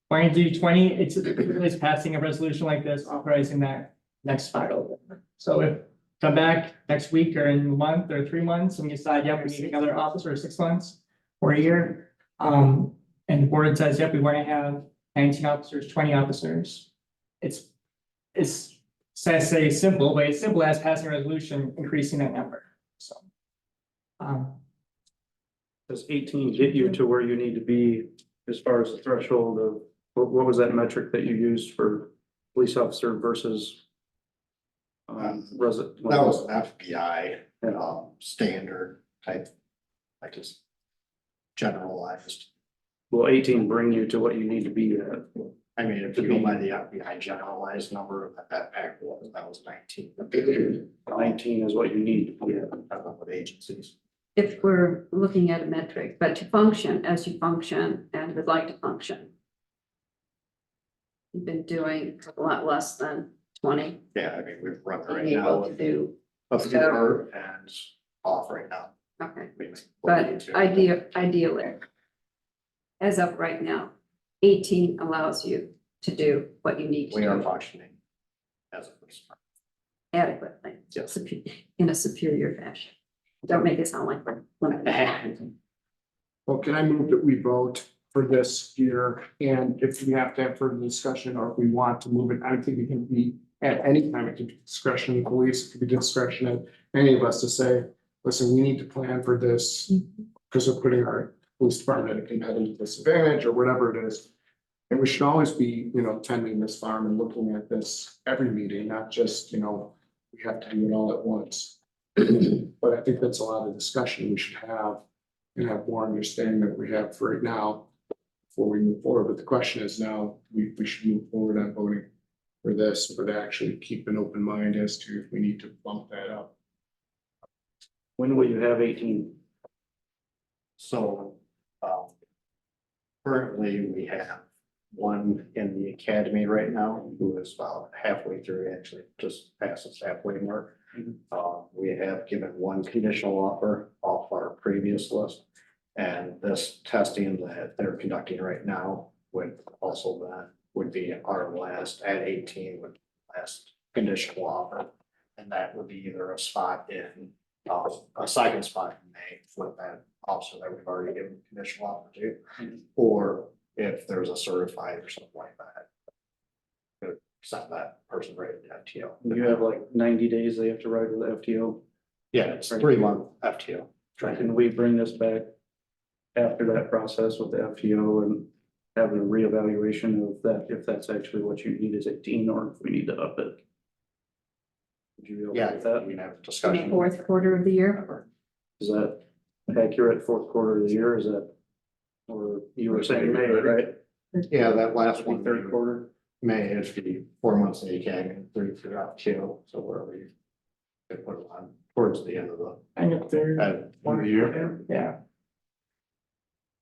wanting to do 20, it's passing a resolution like this, authorizing that next file. So if come back next week or in a month or 3 months and we decide, yep, we need another officer, or 6 months or a year. And the board says, yep, we want to have 19 officers, 20 officers. It's says say simple, but it's simple as passing a resolution increasing that number, so. Does 18 get you to where you need to be as far as the threshold of, what was that metric that you used for police officer versus resident? That was an FBI, standard type, I just generalized. Will 18 bring you to what you need to be at? I mean, if you go by the FBI generalized number, that pack was 19. 19 is what you need to be at. I don't know what agencies. If we're looking at a metric, but to function as you function and would like to function. You've been doing a lot less than 20. Yeah, I mean, we've run right Being now able to with do, a fewer and off right now. okay, We make but 42. ideally, as of right now, 18 allows you to do what you need to We are do functioning as a police department. adequately. Yes. In a superior fashion. Don't make it sound like we're limited. Well, can I move that we vote for this here? And if we have to have further discussion or if we want to move it, I don't think it can be at any time. It can be discretion of the police, it could be discretion of any of us to say, listen, we need to plan for this because we're putting our police department at a competitive disadvantage or whatever it is. And we should always be, tending this farm and looking at this every meeting, not just, we have to do it all at once. But I think that's a lot of discussion we should have and have more understanding than we have for right now before we move forward. But the question is now, we should move forward on voting for this, but actually keep an open mind as to if we need to bump that up. When will you have 18? So, currently we have one in the academy right now who is about halfway through, actually just past the halfway mark. We have given one conditional offer off our previous list. And this testing that they're conducting right now would also would be our last at 18 with last conditional offer. And that would be either a spot in, a second spot in May with that officer that we've already given conditional offer to, or if there's a certified or something like that. Could send that person right to FTO. You have like 90 days they have to ride with the FTO. Yeah, it's 3-month FTO. Can we bring this back after that process with the FTO and have a reevaluation of that, if that's actually what you need is 18 or if we need to up it? Would you be okay Yeah, with that? we can have a In the discussion. fourth quarter of the year. Is that accurate, fourth quarter of the year, is that? Or you were saying May, right? Yeah, that last one, Third quarter? May, it'd be 4 months in the academy, 3 for FTO, so wherever you could put it on towards the end of the. And if they're. One a year. Yeah,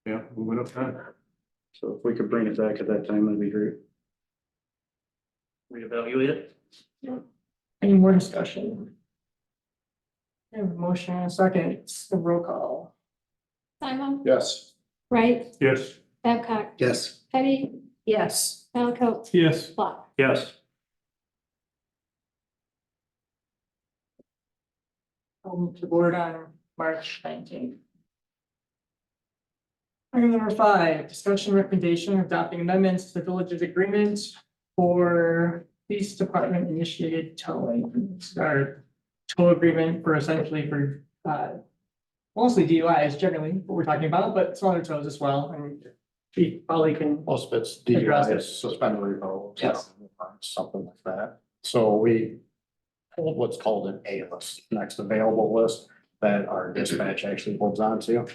Yeah, moving up time. So if we could bring it back at that time, that'd be great. Reevaluate it. Any more discussion? I have a motion and a second, it's the roll call. Simon, Yes. Wright, Yes. Babcock, Yes. Petty, Yes. Malaco, Yes. Block. Yes. I'll move to board on March 19th. Item number 5, discussion recommendation adopting amendments to the village's agreement for police department initiated towing. It's our tow agreement for essentially for mostly DUIs generally, what we're talking about, but some other tows as well, and Chief probably can. Most of it's Address it. DUIs, suspended revoke. Yes. Something like that. So we pulled what's called an A list, next available list that our dispatch actually holds on to.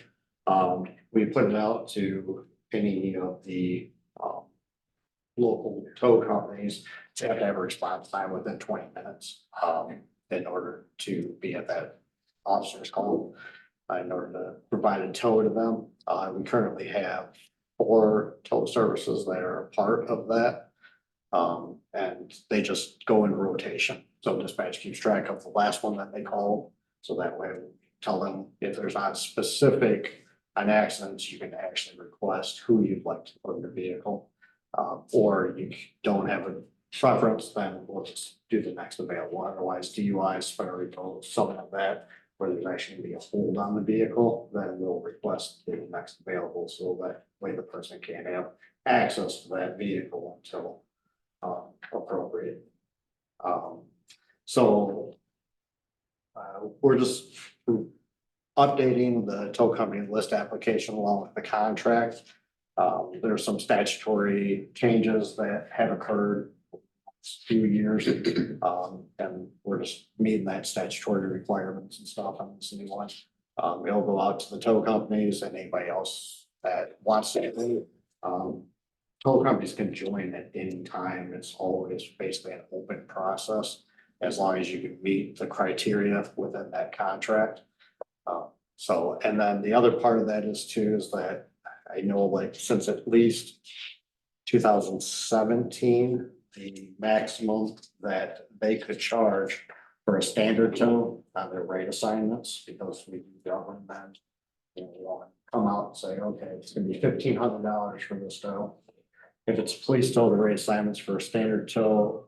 We put it out to any of the local tow companies. They have to have a response time within 20 minutes in order to be at that officer's call. In order to provide a tow to them. We currently have 4 tow services that are a part of that. And they just go in rotation. So dispatch keeps track of the last one that they called. So that way we tell them if there's not specific on accidents, you can actually request who you'd like to put in your vehicle. Or you don't have a preference, then we'll just do the next available. Otherwise DUI, something like that, where there's actually gonna be a hold on the vehicle, then we'll request the next available. So that way the person can't have access to that vehicle until appropriate. So we're just updating the tow company list application along with the contract. There's some statutory changes that have occurred few years. And we're just meeting that statutory requirements and stuff on this new one. It'll go out to the tow companies and anybody else that wants to. Tow companies can join at any time. It's always basically an open process as long as you can meet the criteria within that contract. So, and then the other part of that is too, is that I know like since at least 2017, the maximum that they could charge for a standard tow on their rate assignments, because we can govern them. You know, we want to come out and say, okay, it's gonna be $1,500 for this tow. If it's police tow, the rate assignments for a standard tow,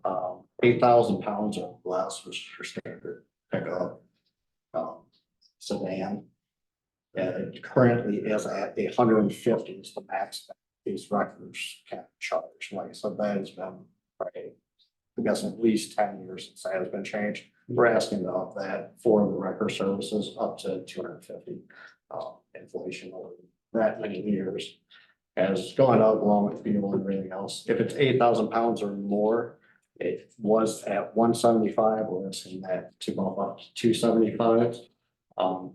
8,000 pounds or less, which is your standard pickup sedan. And it currently is at 150 is the max that these records can charge. Like I said, that has been, right, I guess at least 10 years since that has been changed. We're asking to up that for the record services up to 250. Inflation over that many years has gone up along with fuel and everything else. If it's 8,000 pounds or more, it was at 175. We're asking that to go up to 275.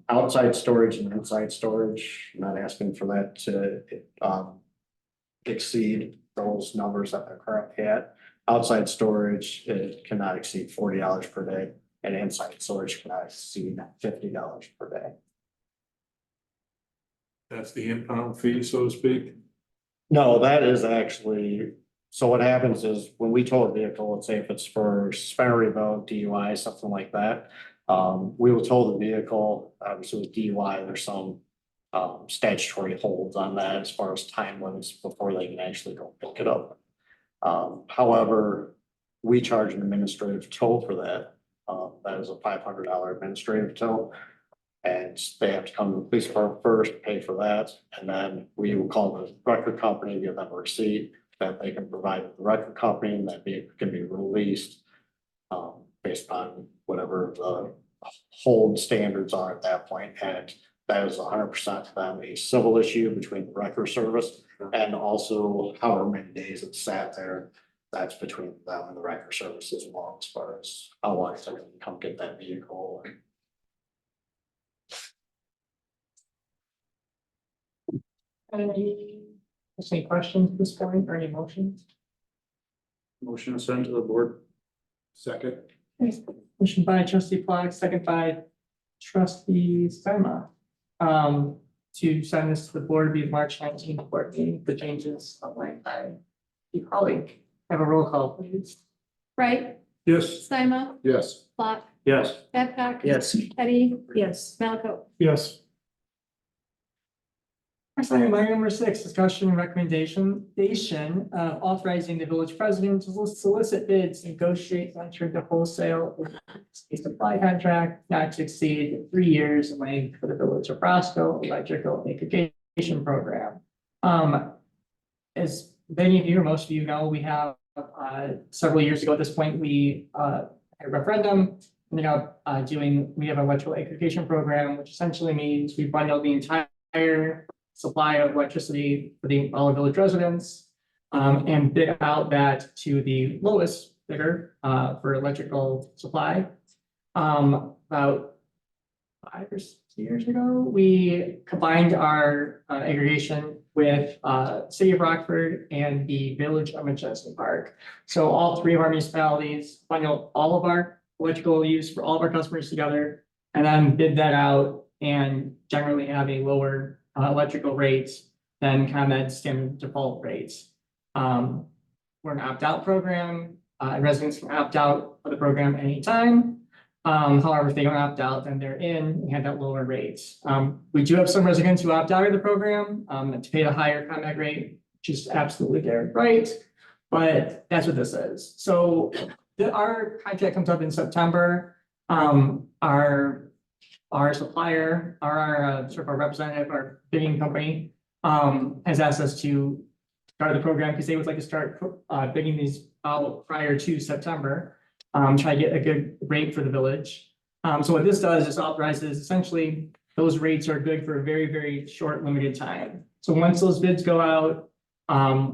Outside storage and inside storage, I'm not asking for that to exceed those numbers that they're currently at. Outside storage, it cannot exceed $40 per day, and inside storage cannot exceed $50 per day. That's the impound fee, so to speak. No, that is actually, so what happens is when we tow a vehicle, let's say if it's for suspended revoke, DUI, something like that. We will tow the vehicle, obviously with DUI, there's some statutory holds on that as far as time limits before they can actually go pick it up. However, we charge an administrative tow for that. That is a $500 administrative tow. And they have to come to the police department first, pay for that, and then we will call the record company, give them a receipt that they can provide to the record company, and that vehicle can be released based on whatever the hold standards are at that point. And that is 100% them a civil issue between the record service and also however many days it sat there. That's between them and the record service as well, as far as how long it's going to come get that vehicle. Any questions at this point or any motions? Motion to send to the board. Second. Motion by trustee Clark, second by trustee Sima. To send this to the board via March 19th board meeting, the changes outlined by the colleague. Have a roll call, please. Right, Yes. Sima, Yes. Block, Yes. Babcock. Yes. Teddy, Yes. Malaco. Yes. Next item, item number 6, discussion and recommendation of authorizing the village president to solicit bids, negotiate, and enter into wholesale a supply contract not to exceed 3 years in length for the village of Roscoe electrical aggregation program. As many of you or most of you know, we have several years ago at this point, we had a referendum. Ended up we have an electrical aggregation program, which essentially means we bundle the entire supply of electricity for all village residents, and bid out that to the lowest bidder for electrical supply. About 5 or 6 years ago, we combined our aggregation with City of Rockford and the Village of Manchester Park. So all 3 of our municipalities bundled all of our electrical use for all of our customers together, and then bid that out and generally have a lower electrical rates than ComEd standard default rates. We're an opt-out program. Residents can opt out of the program anytime. However, if they don't opt out, then they're in and have that lower rates. We do have some residents who opt out of the program to pay the higher ComEd rate, which is absolutely their right, but that's what this is. So our contract comes up in September. Our supplier, our sort of our representative, our bidding company, has asked us to start the program because they would like to start bidding these out prior to September. Try to get a good rate for the village. So what this does is authorizes essentially those rates are good for a very, very short, limited time. So once those bids go out,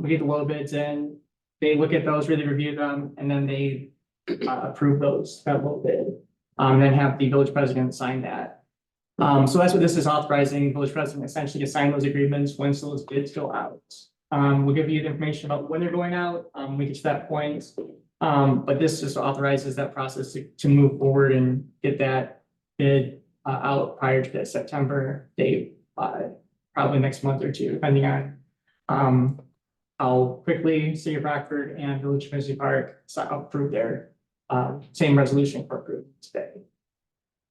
we get the low bids in, they look at those, really review them, and then they approve those, that low bid. Then have the village president sign that. So that's what this is authorizing, the village president essentially to sign those agreements once those bids go out. We'll give you the information about when they're going out, we get to that point. But this just authorizes that process to move forward and get that bid out prior to the September date, probably next month or two, depending on how quickly City of Rockford and Village of Community Park approve their same resolution for approval today.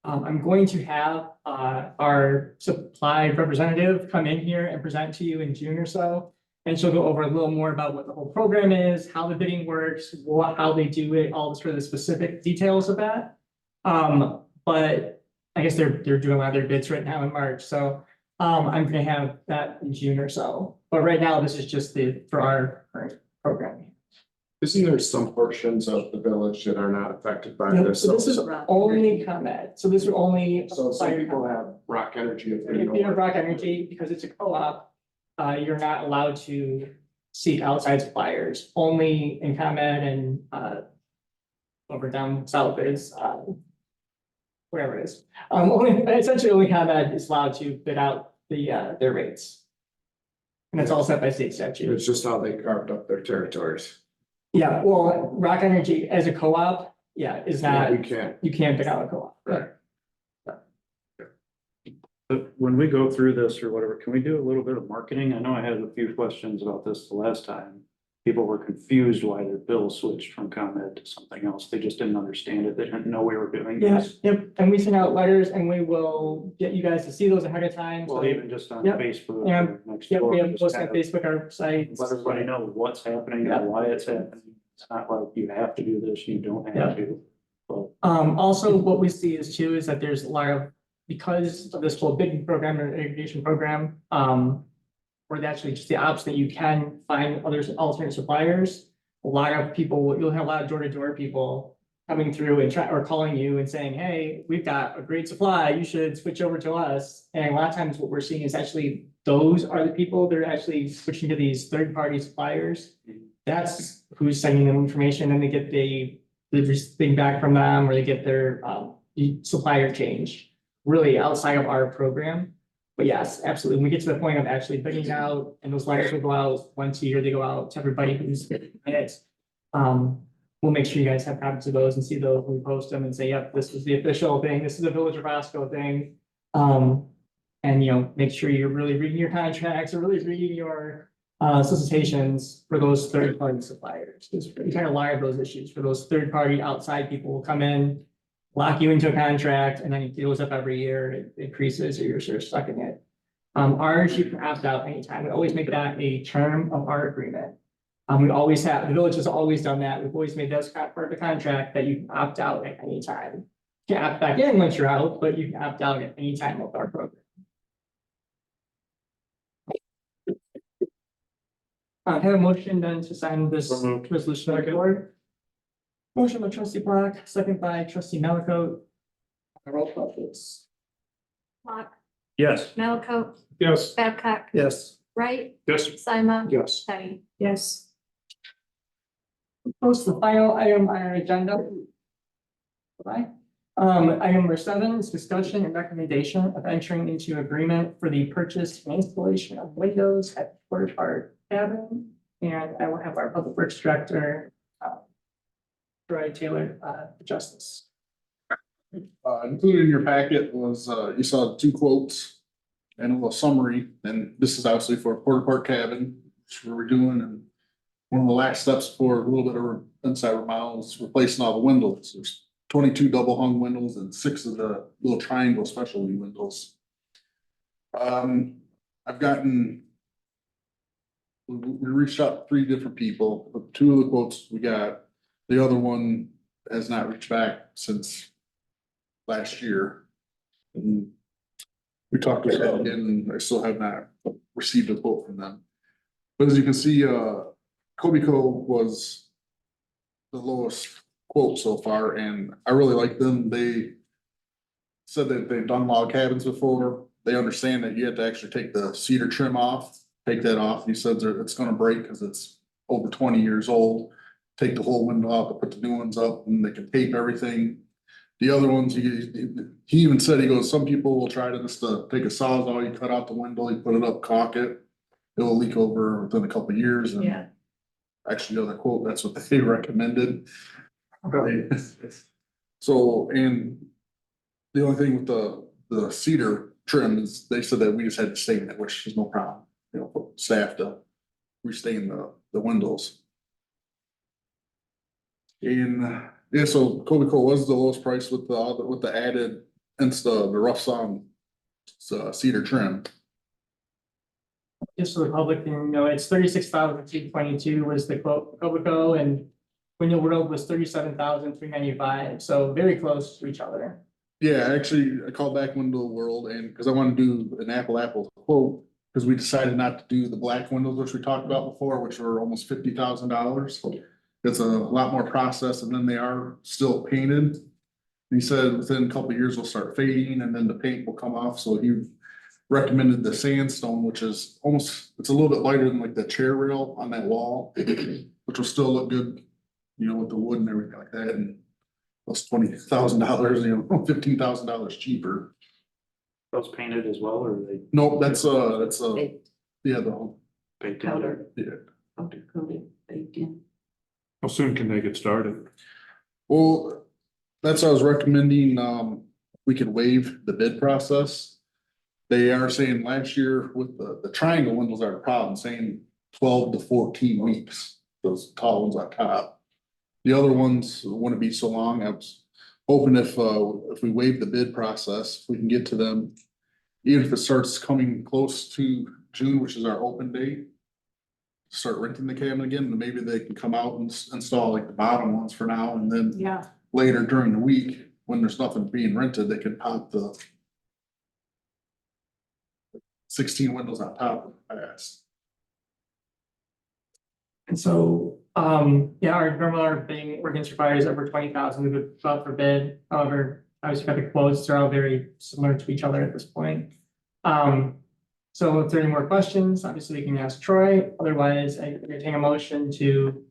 I'm going to have our supply representative come in here and present to you in June or so. And she'll go over a little more about what the whole program is, how the bidding works, how they do it, all the sort of the specific details of that. But I guess they're doing a lot of their bids right now in March, so I'm gonna have that in June or so. But right now, this is just for our current programming. Isn't there some portions of the village that are not affected by No, this? so this is only ComEd, so this would only. So some apply to people ComEd. have Rock Energy. If If they you know have Rock Energy, because it's a co-op, you're not allowed to seek outside suppliers, only in ComEd and over down south is wherever it is. Essentially only ComEd is allowed to bid out their rates. And it's all set by state statute. It's just how they carved up their territories. Yeah, well, Rock Energy as a co-op, is not, We can't. you can't bid out a co-op. Right. But when we go through this or whatever, can we do a little bit of marketing? I know I had a few questions about this the last time. People were confused why their bill switched from ComEd to something else. They just didn't understand it. They didn't know we were doing Yes, this. yep, and we send out letters and we will get you guys to see those ahead of time. Well, So, even just on Yep. Facebook. Yeah. or next yep, door, we have just posts on kind of Facebook, our site. Let everybody know what's happening Yep. and why it's happening. It's not like you have to do this, you don't have to. But Also, what we see is too, is that there's a lot of, because of this whole bidding program or irrigation program, or actually just the opposite, you can find others, alternate suppliers. A lot of people, you'll have a lot of door-to-door people coming through and or calling you and saying, hey, we've got a great supply, you should switch over to us. And a lot of times what we're seeing is actually, those are the people that are actually switching to these third-party suppliers. That's who's sending them information and they get the thing back from them, or they get their supplier change, really outside of our program. But yes, absolutely. When we get to the point of actually bidding out, and those letters will go out once a year, they go out to everybody who's in it. We'll make sure you guys have copies of those and see those when we post them and say, yep, this is the official thing, this is the Village of Roscoe thing. And make sure you're really reading your contracts or really reading your solicitations for those third-party suppliers. Because we kind of lie of those issues for those third-party outside people will come in, lock you into a contract, and then it goes up every year, it increases, or you're sort of stuck in it. Ours, you can opt out anytime. We always make that a term of our agreement. We always have, the village has always done that. We've always made those part of the contract that you can opt out at any time. You can opt back in once you're out, but you can opt out at any time of our program. Have a motion then to sign this So moved. resolution of the board. Motion by trustee Block, second by trustee Melico. Roll call please. Block, yes, Malaco, Yes. Babcock, Yes. Wright, Yes. Sima, Yes. Teddy. Yes. Post the final item on our agenda. Bye. Item number 7 is discussion and recommendation of entering into agreement for the purchase and installation of windows at Porter Park Cabin. And I will have our public works director, Troy Taylor, address this. Included in your packet was, you saw 2 quotes and a little summary, and this is obviously for Porter Park Cabin, which we're doing, and one of the last steps for a little bit of inside remodel is replacing all the windows. There's 22 double hung windows and 6 of the little triangle specialty windows. I've gotten, we reached out to 3 different people, but 2 of the quotes we got, the other one has not reached back since last year. And we talked about it again, and I still have not received a quote from them. But as you can see, Cobico was the lowest quote so far, and I really like them. They said that they've done log cabins before. They understand that you have to actually take the cedar trim off, take that off. He said that it's gonna break because it's over 20 years old. Take the whole window out, to put the new ones up, and they can tape everything. The other ones, he even said, he goes, some people will try to just take a sawzall, you cut out the window, you put it up, caulk it. It'll leak over within a couple of years, and Yeah. actually, the other quote, that's what they recommended. So, and the only thing with the cedar trim is they said that we just had to stain it, which is no problem, you know, for staff to restain the windows. And, yeah, so Cobico was the lowest price with the added, the rough sawn cedar trim. Just so the public can know, it's 36,222 was the quote, Cobico, and Window World was 37,395, so very close to each other. Yeah, actually, I called back Window World, and because I want to do an apple quote, because we decided not to do the black windows, which we talked about before, which were almost $50,000. It's a lot more process, and then they are still painted. He said within a couple of years will start fading, and then the paint will come off, so he recommended the sandstone, which is almost, it's a little bit lighter than like the chair rail on that wall, which will still look good, you know, with the wood and everything like that, and plus $20,000, you know, $15,000 cheaper. Those painted as well, or are they Nope, that's yeah, the whole, baked in Powder. there? yeah. Powder coating, baked in. How soon can they get started? Well, that's what I was recommending, we could waive the bid process. They are saying last year with the triangle windows are a problem, saying 12 to 14 weeks, those tall ones on top. The other ones wouldn't be so long. I was hoping if we waive the bid process, we can get to them. Even if it starts coming close to June, which is our open date, start renting the cabin again, and maybe they can come out and install like the bottom ones for now, and then Yeah. later during the week, when there's nothing being rented, they can pop the 16 windows on top of the past. And so, yeah, our normal bidding ordinance requires over 20,000, we would go out for bid. However, obviously got the quotes, they're all very similar to each other at this point. So if there are any more questions, obviously we can ask Troy, otherwise I entertain a motion to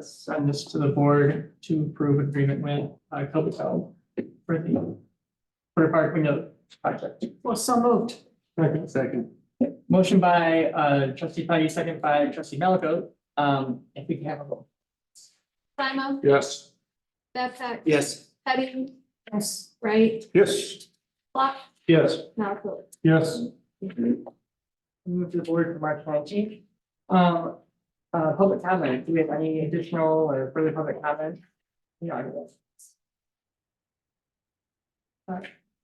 send this to the board to approve agreement with Cobico for the park window project. Well, so moved. Second. Motion by trustee Patty, second by trustee Malaco. If we can have a vote. Simon, Yes. Babcock, Yes. Teddy, Yes. Wright, Yes. Block, Yes. Malco. Yes. Move to the board for March 19th. Public comment, do we have any additional or further public comment? Yeah.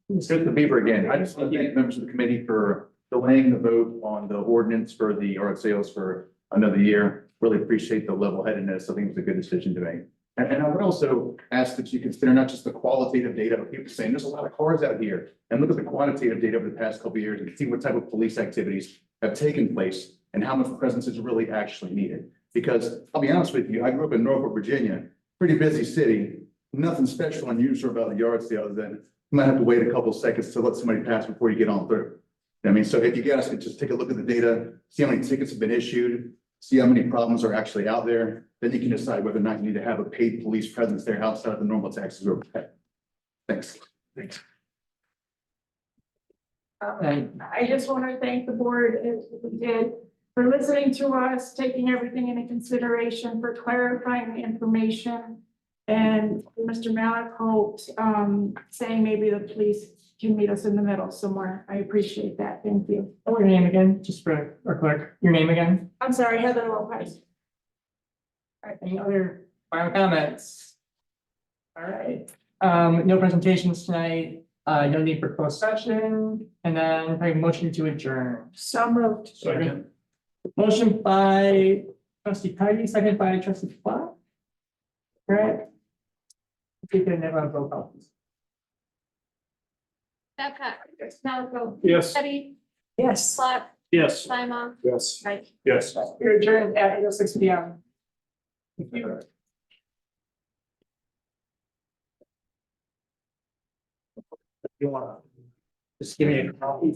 Here's the Beaver again. I just want to thank members of the committee for delaying the vote on the ordinance for the yard sales for another year. Really appreciate the level headedness. I think it was a good decision to make. And I would also ask that you consider not just the qualitative data, but people saying there's a lot of cars out here. And look at the quantitative data over the past couple of years and see what type of police activities have taken place and how much presence is really actually needed. Because I'll be honest with you, I grew up in Norfolk, Virginia, pretty busy city, nothing special unusual about the yard sale other than you might have to wait a couple of seconds to let somebody pass before you get on through. I mean, so if you guys could just take a look at the data, see how many tickets have been issued, see how many problems are actually out there, then you can decide whether or not you need to have a paid police presence there outside of the normal taxes or. Thanks. Thanks. And I just want to thank the board, as we did, for listening to us, taking everything into consideration, for clarifying the information. And Mr. Malakote, saying maybe the police can meet us in the middle somewhere. I appreciate that. Thank you. your name again, just for our clerk, your name again? I'm sorry, Heather Lopez. All right, any other final comments? All right, no presentations tonight, no need for closed session, and then I have a motion to adjourn. So moved. Second. Motion by trustee Patty, second by trustee Clark. All right. If you can have a roll call, please. Babcock, Malco. Yes. Teddy, Yes. Block, Yes. Simon, Yes. Mike. Yes. We're adjourned at 8:06 p.m. You wanna just give me a copy?